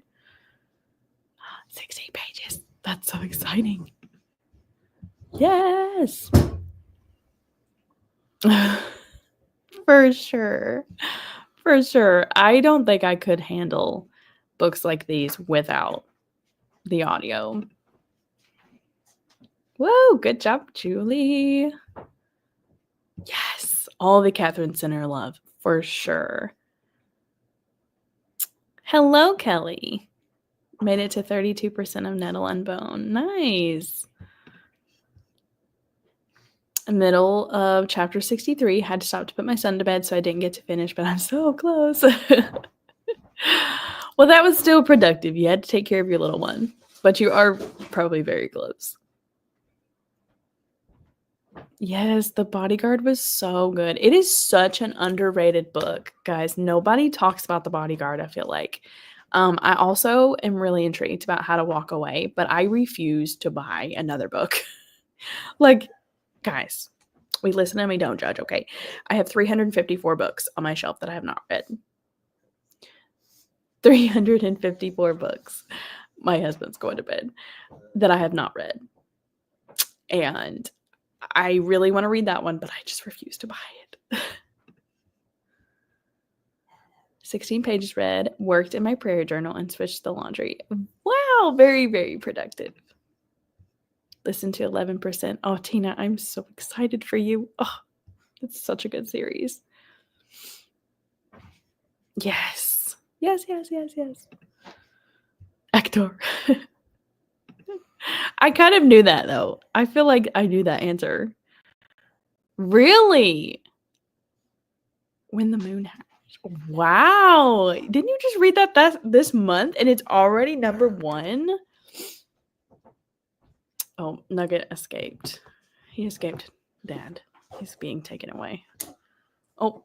16 pages. That's so exciting. Yes. For sure. For sure. I don't think I could handle books like these without the audio. Whoa, good job, Julie. Yes, all the Catherine Center love, for sure. Hello, Kelly. Made it to 32% of Nettle and Bone. Nice. Middle of chapter 63. Had to stop to put my son to bed, so I didn't get to finish, but I'm so close. Well, Well, that was still productive. You had to take care of your little one, but you are probably very close. Yes, The Bodyguard was so good. It is such an underrated book, guys. Nobody talks about The Bodyguard, I feel like. I also am really intrigued about How to Walk Away, but I refuse to buy another book. Like, guys, we listen and we don't judge, okay? I have 354 books on my shelf that I have not read. 354 books. My husband's going to bed that I have not read. And I really want to read that one, but I just refuse to buy it. 16 pages read, worked in my prayer journal, and switched the laundry. Wow, very, very productive. Listen to 11%. Oh, Tina, I'm so excited for you. Oh, it's such a good series. Yes. Yes. Actor. I kind of knew that, though. I feel like I knew that answer. Really? When the Moon Hatched. Wow. Didn't you just read that this month and it's already number 1? Oh, Nugget escaped. He escaped Dad. He's being taken away. Oh.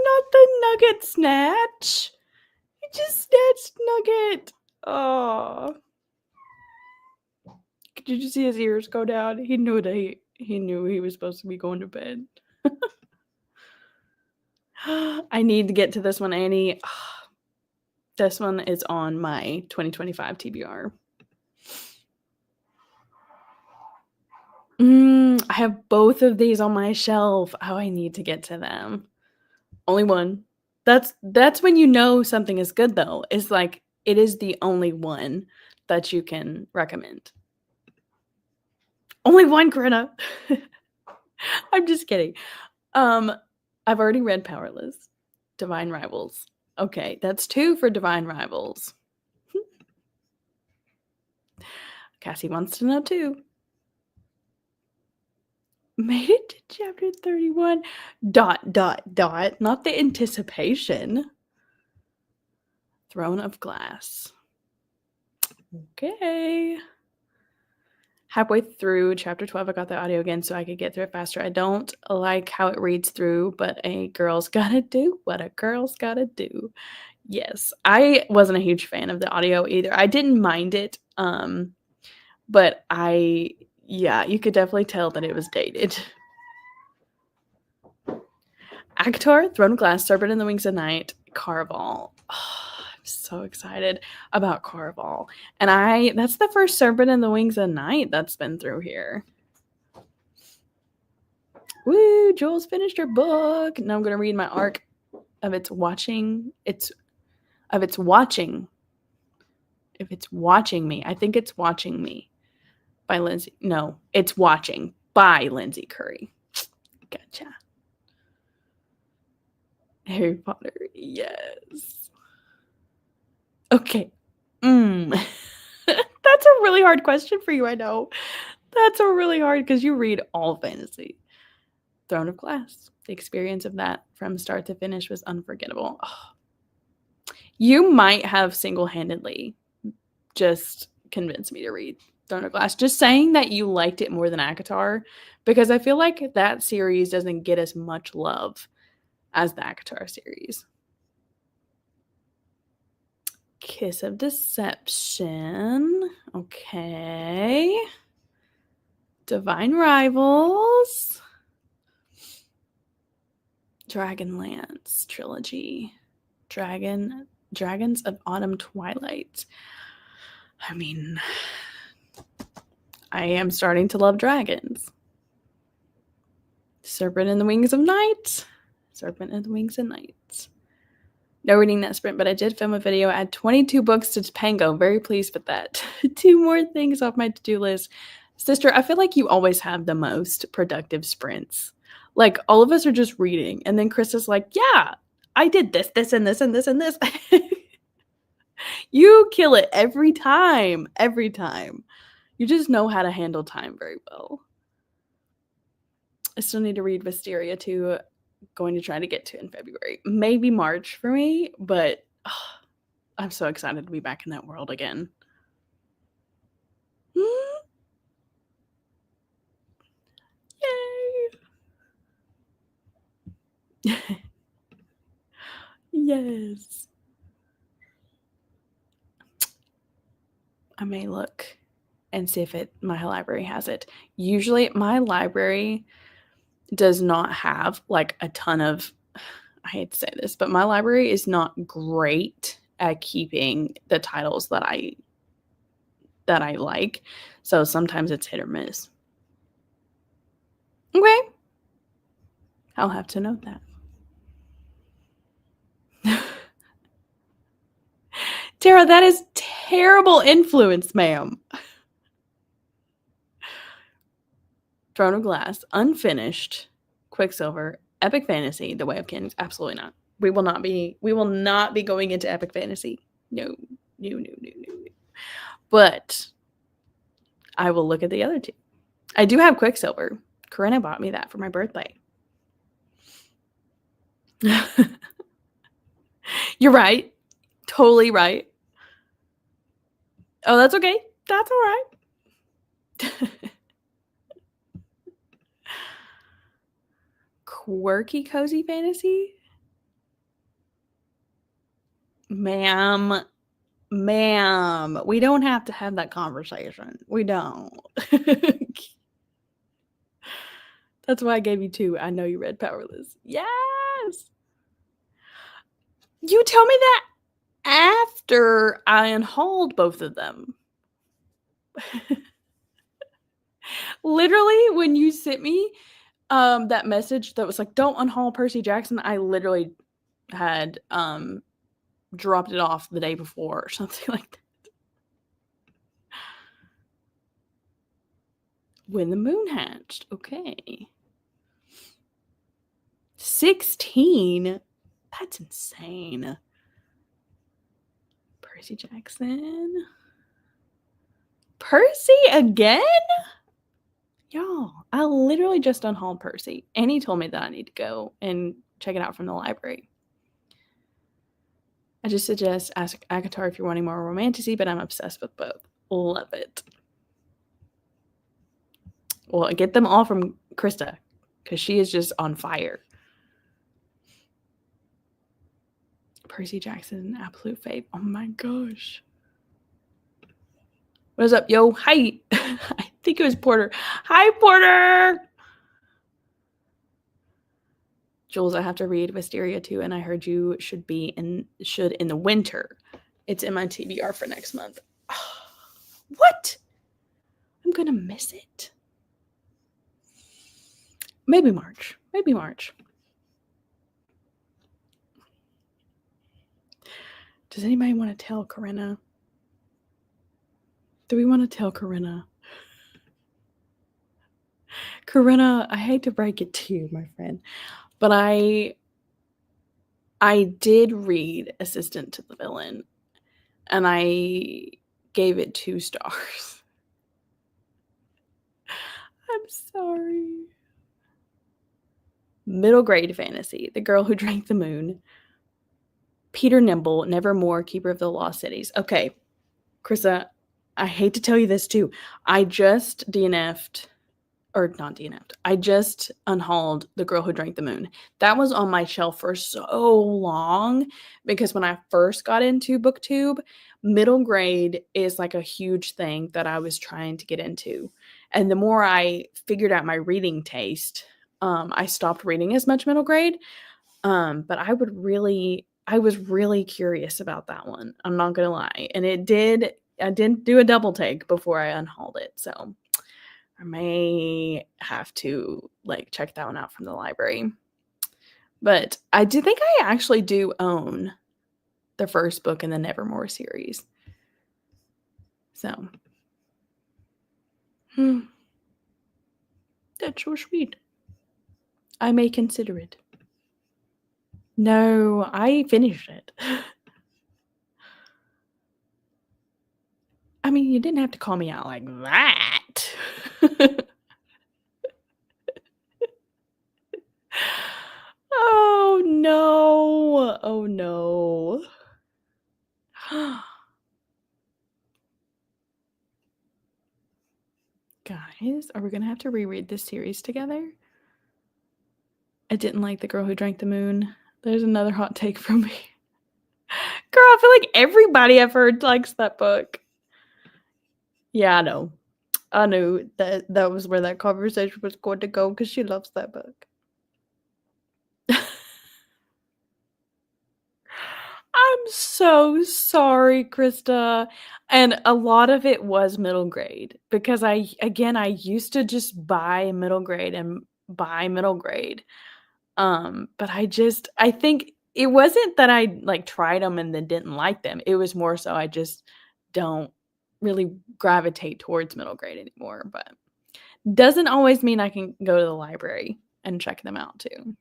Not the Nugget snatch. He just snatched Nugget. Oh. Did you see his ears go down? He knew that he knew he was supposed to be going to bed. I need to get to this one, Annie. This one is on my 2025 TBR. I have both of these on my shelf. Oh, I need to get to them. Only one. That's when you know something is good, though. It's like it is the only one that you can recommend. Only one, Corinna. I'm just kidding. I've already read Powerless. Divine Rivals. Okay, that's 2 for Divine Rivals. Cassie wants to know too. Made it to chapter 31. ... Not the anticipation. Throne of Glass. Okay. Halfway through chapter 12, I got the audio again so I could get through it faster. I don't like how it reads through, but a girl's gotta do what a girl's gotta do. Yes, I wasn't a huge fan of the audio either. I didn't mind it, but you could definitely tell that it was dated. Akatar, Throne of Glass, Serpent in the Wings of Night, Caraval. Oh, I'm so excited about Caraval. And that's the first Serpent in the Wings of Night that's been through here. Woo, Jules finished her book. Now I'm going to read my arc of It's Watching. If It's Watching Me. I think It's Watching Me by Lindsay. No, It's Watching by Lindsay Curry. Gotcha. Harry Potter. Yes. Okay. That's a really hard question for you, I know. That's a really hard because you read all fantasy. Throne of Glass. The experience of that from start to finish was unforgettable. Oh. You might have single-handedly just convinced me to read Throne of Glass. Just saying that you liked it more than Akatar, because I feel like that series doesn't get as much love as the Akatar series. Kiss of Deception. Okay. Divine Rivals. Dragonlance trilogy. Dragons of Autumn Twilight. I mean, I am starting to love dragons. Serpent in the Wings of Night. Serpent in the Wings of Night. No reading that sprint, but I did film a video. I had 22 books to Pango. Very pleased with that. 2 more things off my to-do list. Sister, I feel like you always have the most productive sprints. Like, all of us are just reading. And then Chris is like, yeah, I did this, and this, and this, and this. You kill it every time. Every time. You just know how to handle time very well. I still need to read Wisteria too. going to try to get to in February. Maybe March for me, but I'm so excited to be back in that world again. Yay! Yes. I may look and see if my library has it. Usually my library does not have like a ton of, I hate to say this, but my library is not great at keeping the titles that I like. So sometimes it's hit or miss. Okay. I'll have to note that. Tara, that is terrible influence, ma'am. Throne of Glass, Unfinished, Quicksilver, Epic Fantasy, The Way of Kings. Absolutely not. We will not be going into Epic Fantasy. No. But I will look at the other two. I do have Quicksilver. Corinna bought me that for my birthday. You're right. Totally right. Oh, that's okay. That's all right. Quirky cozy fantasy? Ma'am, we don't have to have that conversation. We don't. That's why I gave you 2. I know you read Powerless. Yes! You tell me that after I unhauled both of them. Literally, when you sent me that message that was like, don't unhaul Percy Jackson, I literally had dropped it off the day before or something like that. When the moon hatched. Okay. 16? That's insane. Percy Jackson. Percy again? Y'all, I literally just unhauled Percy, and he told me that I need to go and check it out from the library. I just suggest Ask Akatar if you're wanting more romantasy, but I'm obsessed with both. Love it. Well, get them all from Krista, because she is just on fire. Percy Jackson, absolute fave. Oh my gosh. What is up, yo? Hi. I think it was Porter. Hi, Porter. Jules, I have to read Wisteria too, and I heard you should in the winter. It's in my TBR for next month. What? I'm gonna miss it. Maybe March. Does anybody want to tell Corinna? Do we want to tell Corinna? Corinna, I hate to break it to you, my friend, but I did read Assistant to the Villain, and I gave it 2 stars. I'm sorry. Middle grade fantasy, The Girl Who Drank the Moon, Peter Nimble, Nevermore, Keeper of the Lost Cities. Okay, Krista, I hate to tell you this too. I just I just unhauled The Girl Who Drank the Moon. That was on my shelf for so long because when I first got into BookTube, middle grade is like a huge thing that I was trying to get into. And the more I figured out my reading taste, I stopped reading as much middle grade. But I was really curious about that one. I'm not gonna lie. And I didn't do a double take before I unhauled it. So I may have to check that one out from the library. But I do think I actually do own the first book in the Nevermore series. So that's so sweet. I may consider it. No, I finished it. I mean, you didn't have to call me out like that. Guys, are we going to have to reread this series together? I didn't like The Girl Who Drank the Moon. There's another hot take from me. Girl, I feel like everybody I've heard likes that book. Yeah, I know. I knew that was where that conversation was going to go because she loves that book. I'm so sorry, Krista. And a lot of it was middle grade because I used to just buy middle grade and buy middle grade. But I think it wasn't that I like tried them and then didn't like them. It was more so I just don't really gravitate towards middle grade anymore, but doesn't always mean I can go to the library and check them out too.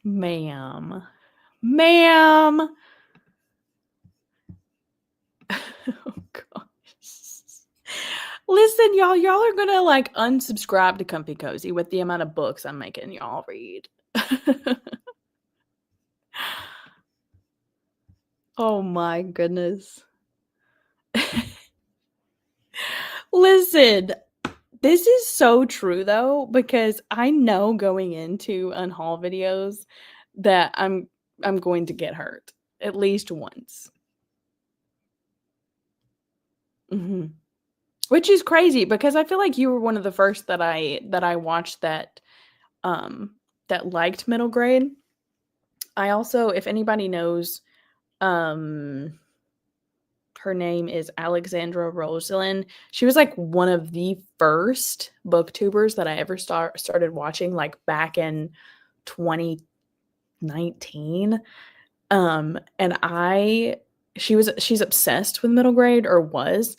Ma'am. Oh gosh. Listen, y'all are gonna like unsubscribe to Comfy Cozy with the amount of books I'm making y'all read. Oh my goodness. Listen, this is so true though, because I know going into unhaul videos that I'm going to get hurt at least once. Mm-hmm. Which is crazy because I feel like you were one of the first that I watched that liked middle grade. I also, if anybody knows, her name is Alexandra Rosalind. She was like one of the first booktubers that I ever started watching, like back in 2019. And she's obsessed with middle grade, or was,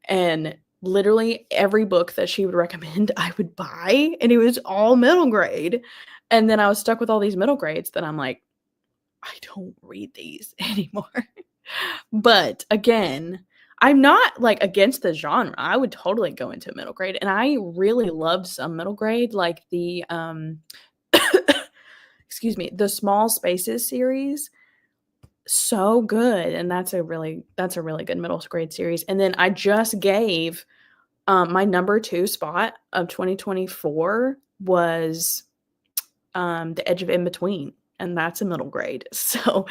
and literally every book that she would recommend I would buy, and it was all middle grade. And then I was stuck with all these middle grades that I'm like, I don't read these anymore. But again, I'm not like against the genre. I would totally go into middle grade, and I really love some middle grade, like the excuse me, the Small Spaces series. So good, and that's a really good middle grade series. And then I just gave my number 2 spot of 2024 was The Edge of In Between, and that's a middle grade. So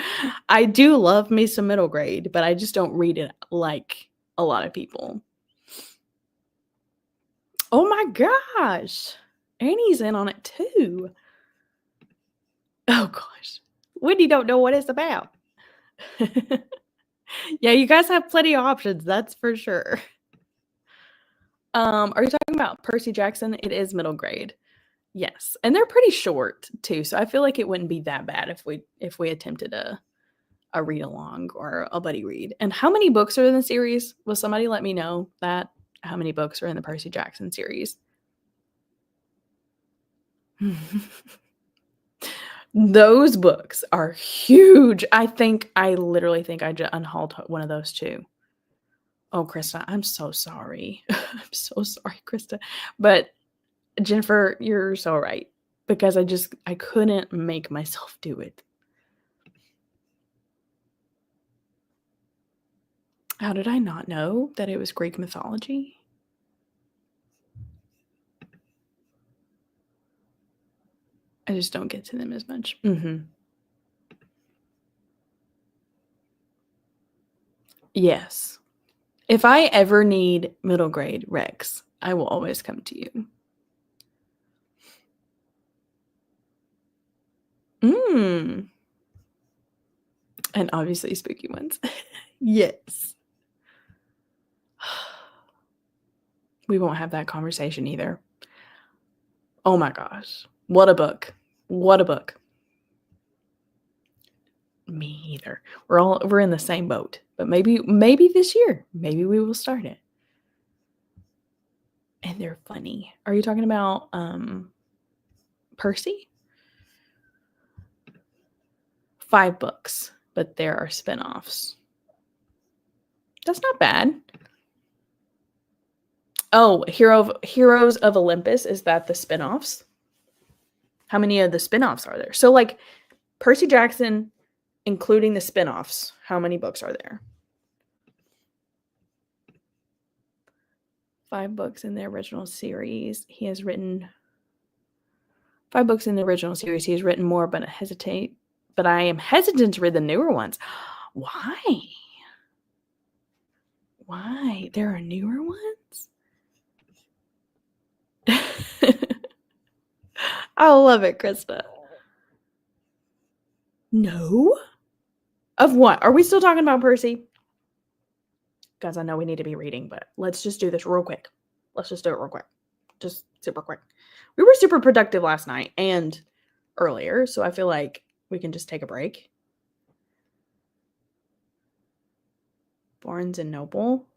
I do love me some middle grade, but I just don't read it like a lot of people. Oh my gosh, Annie's in on it too. Oh gosh, Wendy don't know what it's about. Yeah, you guys have plenty of options, that's for sure. Are you talking about Percy Jackson? It is middle grade. Yes, and they're pretty short too, so I feel like it wouldn't be that bad if we attempted a read along or a buddy read. And how many books are in the series? Will somebody let me know that? How many books are in the Percy Jackson series? Those books are huge. I literally think I just unhauled one of those too. Oh, Krista, I'm so sorry. I'm so sorry, Krista. But Jennifer, you're so right. Because I couldn't make myself do it. How did I not know that it was Greek mythology? I just don't get to them as much. Mm-hmm. Yes. If I ever need middle grade Rex, I will always come to you. And obviously spooky ones. Yes. We won't have that conversation either. Oh my gosh. What a book. What a book. Me either. We're in the same boat. But maybe this year, maybe we will start it. And they're funny. Are you talking about Percy? 5 books, but there are spinoffs. That's not bad. Oh, Heroes of Olympus, is that the spinoffs? How many of the spinoffs are there? So like Percy Jackson, including the spinoffs, how many books are there? 5 books in the original series. He has written 5 books in the original series. He has written more, but I am hesitant to read the newer ones. Why? Why? There are newer ones? I love it, Krista. No? Of what? Are we still talking about Percy? Guys, I know we need to be reading, but let's just do this real quick. Let's just do it real quick. Just super quick. We were super productive last night and earlier, so I feel like we can just take a break. Barnes and Noble.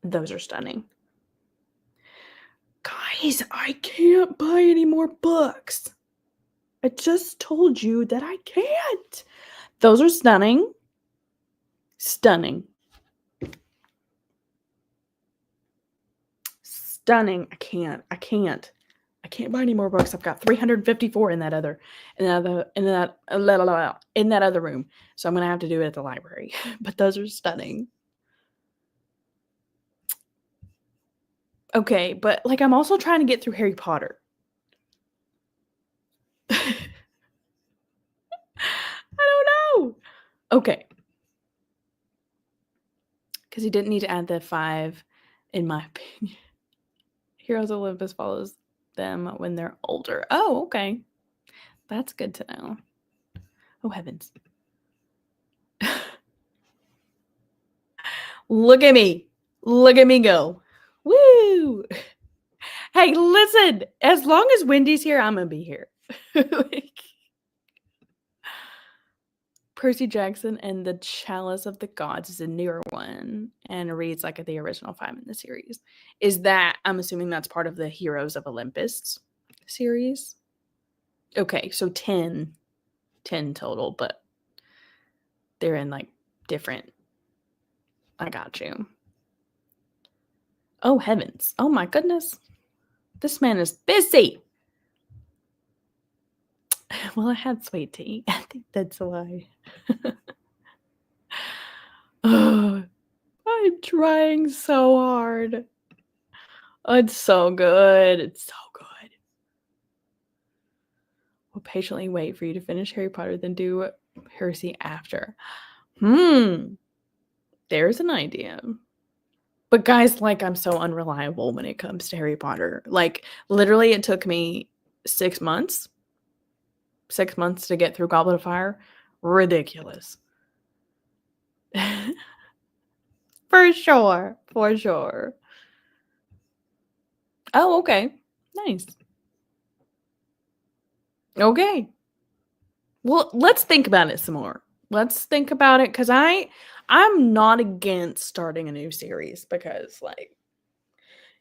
Those are stunning. Guys, I can't buy any more books. I just told you that I can't. Those are stunning. Stunning. Stunning. I can't buy any more books. I've got 354 in that other room. So I'm gonna have to do it at the library. But those are stunning. Okay, but like I'm also trying to get through Harry Potter. I don't know. Okay. Because he didn't need to add the 5, in my opinion. Heroes of Olympus follows them when they're older. Oh, okay. That's good to know. Oh, heavens. Look at me. Look at me go. Woo! Hey, listen. As long as Wendy's here, I'm going to be here. Percy Jackson and the Chalice of the Gods is a newer one and reads like the original 5 in the series. Is that, I'm assuming that's part of the Heroes of Olympus series? Okay, so 10 total, but they're in like different. I got you. Oh, heavens. Oh, my goodness. This man is busy. Well, I had sweet tea. I think that's why. Oh, I'm trying so hard. Oh, it's so good. It's so good. We'll patiently wait for you to finish Harry Potter, then do Percy after. There's an idea. But guys, like, I'm so unreliable when it comes to Harry Potter. Like, literally, it took me 6 months. 6 months to get through Goblet of Fire. Ridiculous. For sure. For sure. Oh, okay. Nice. Okay. Well, let's think about it some more. Let's think about it, because I'm not against starting a new series, because, like,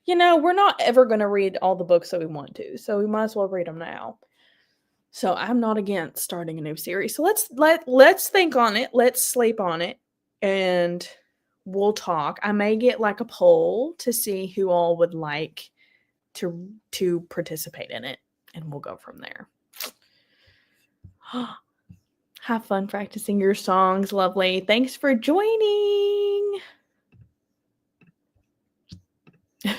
we're not ever going to read all the books that we want to, so we might as well read them now. So I'm not against starting a new series. So let's think on it. Let's sleep on it, and we'll talk. I may get like a poll to see who all would like to participate in it, and we'll go from there. Have fun practicing your songs, lovely. Thanks for joining. Girl,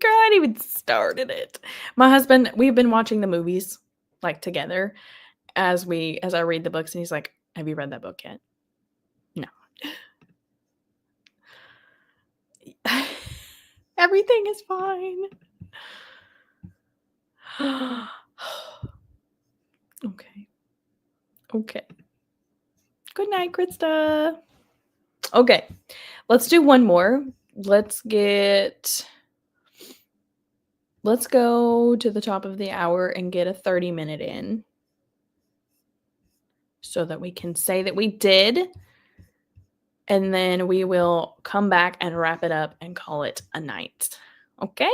I hadn't even started it. My husband, we've been watching the movies like together as I read the books, and he's like, "Have you read that book yet?" No. Everything is fine. Okay. Good night, Krista. Okay. Let's do one more. Let's go to the top of the hour and get a 30-minute in, so that we can say that we did, and then we will come back and wrap it up and call it a night. Okay?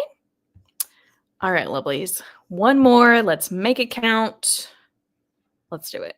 All right, lovelies. One more. Let's make it count. Let's do it.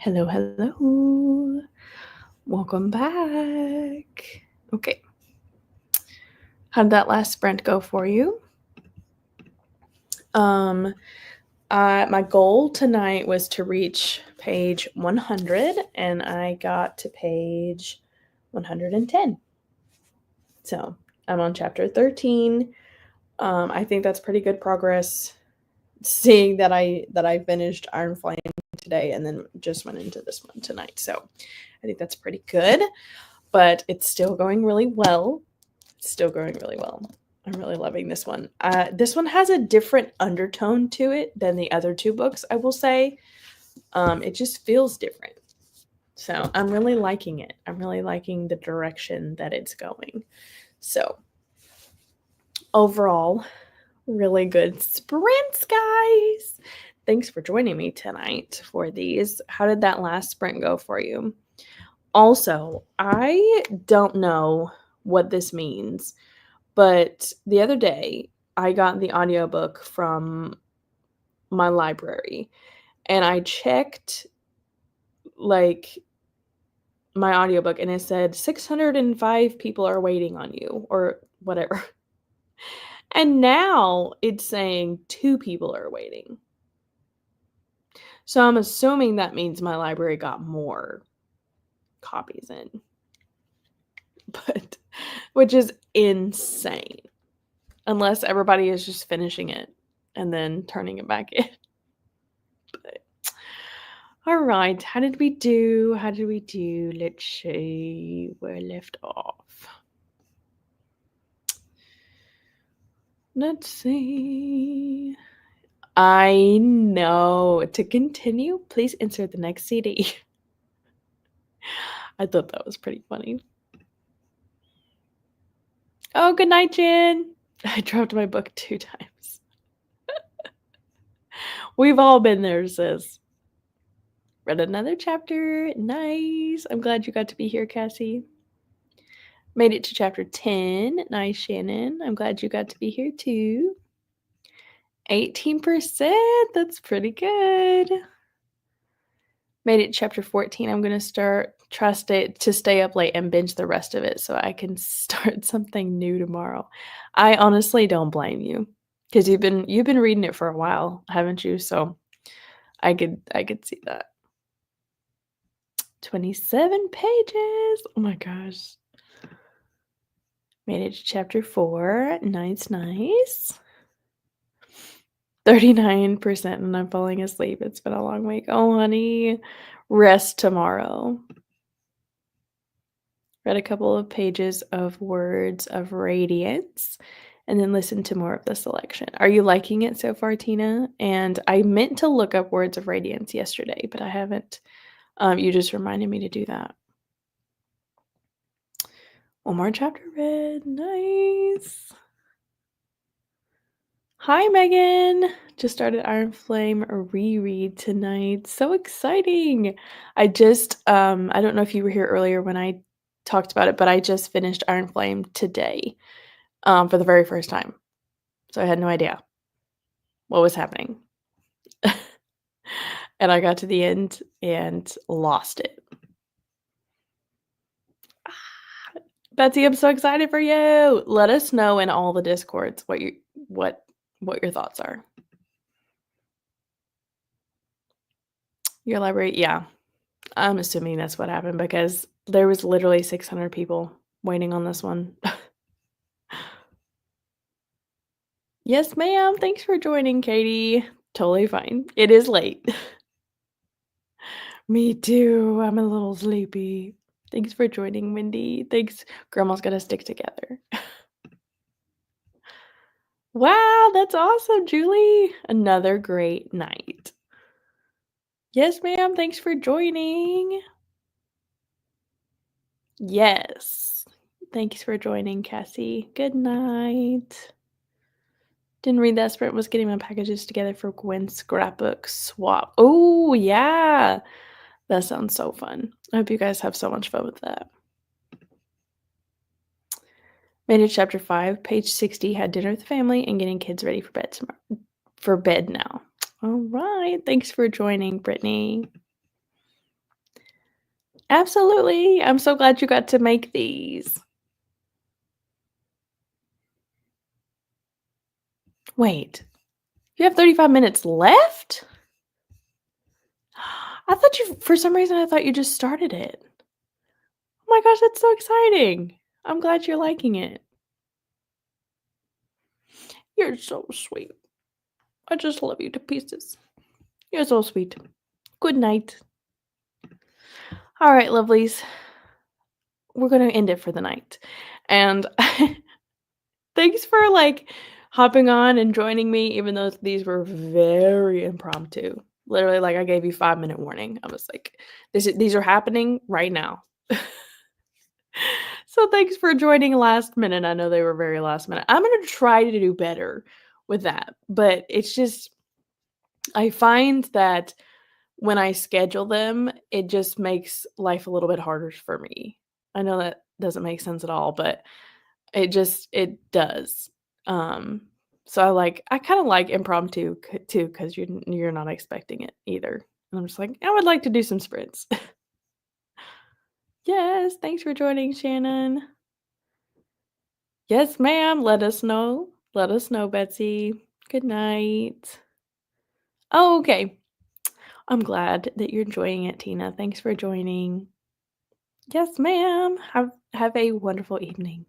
Hello, hello. Welcome back. Okay. How did that last sprint go for you? My goal tonight was to reach page 100, and I got to page 110. So I'm on chapter 13. I think that's pretty good progress, seeing that I finished Iron Flame today and then just went into this one tonight. So I think that's pretty good, but it's still going really well. I'm really loving this one. This one has a different undertone to it than the other two books, I will say. It just feels different. So I'm really liking it. I'm really liking the direction that it's going. So overall, really good sprints, guys. Thanks for joining me tonight for these. How did that last sprint go for you? Also, I don't know what this means, but the other day I got the audiobook from my library and I checked like my audiobook and it said 605 people are waiting on you or whatever. And now it's saying 2 people are waiting. So I'm assuming that means my library got more copies in. But which is insane. Unless everybody is just finishing it and then turning it back in. But all right, how did we do? Let's see where I left off. Let's see. I know. To continue, please insert the next CD. I thought that was pretty funny. Oh, good night, Jen. I dropped my book 2 times. We've all been there, sis. Read another chapter. Nice. I'm glad you got to be here, Cassie. Made it to chapter 10. Nice, Shannon. I'm glad you got to be here too. 18%. That's pretty good. Made it to chapter 14. I'm going to start to stay up late and binge the rest of it so I can start something new tomorrow. I honestly don't blame you because you've been reading it for a while, haven't you? So I could see that. 27 pages. Oh my gosh. Made it to chapter 4. Nice. 39% and I'm falling asleep. It's been a long week. Oh, honey. Rest tomorrow. Read a couple of pages of Words of Radiance and then listen to more of the selection. Are you liking it so far, Tina? And I meant to look up Words of Radiance yesterday, but I haven't. You just reminded me to do that. One more chapter read. Nice. Hi, Megan. Just started Iron Flame reread tonight. So exciting. I don't know if you were here earlier when I talked about it, but I just finished Iron Flame today, for the very first time. So I had no idea what was happening. And I got to the end and lost it. Betsy, I'm so excited for you. Let us know in all the Discords what your thoughts are. Your library, yeah. I'm assuming that's what happened because there was literally 600 people waiting on this one. Yes, ma'am. Thanks for joining, Katie. Totally fine. It is late. Me too. I'm a little sleepy. Thanks for joining, Wendy. Thanks. Grandma's gonna stick together. Wow, that's awesome, Julie. Another great night. Yes, ma'am. Thanks for joining. Yes. Thanks for joining, Cassie. Good night. Didn't read that. Sprint was getting my packages together for Gwen's scrapbook swap. Oh, yeah. That sounds so fun. I hope you guys have so much fun with that. Made it chapter 5, page 60. Had dinner with the family and getting kids ready for bed now. All right. Thanks for joining, Brittany. Absolutely. I'm so glad you got to make these. Wait. You have 35 minutes left? I thought for some reason, I thought you just started it. Oh my gosh, that's so exciting. I'm glad you're liking it. You're so sweet. I just love you to pieces. You're so sweet. Good night. All right, lovelies. We're going to end it for the night. And thanks for hopping on and joining me, even though these were very impromptu. Literally, I gave you 5-minute warning. I was like, these are happening right now. So thanks for joining last minute. I know they were very last minute. I'm going to try to do better with that. But it's just, I find that when I schedule them, it just makes life a little bit harder for me. I know that doesn't make sense at all, but it does. So I kind of like impromptu too, because you're not expecting it either. And I'm just like, I would like to do some sprints. Yes, thanks for joining, Shannon. Yes, ma'am. Let us know. Let us know, Betsy. Good night. Oh, okay. I'm glad that you're enjoying it, Tina. Thanks for joining. Yes, ma'am. Have a wonderful evening.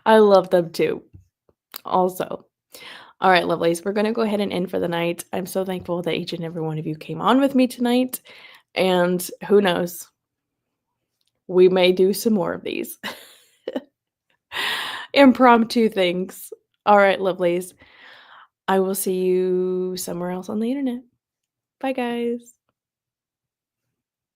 I love them too. Also. All right, lovelies, we're going to go ahead and end for the night. I'm so thankful that each and every one of you came on with me tonight. And who knows? We may do some more of these impromptu things. All right, lovelies. I will see you somewhere else on the internet. Bye, guys.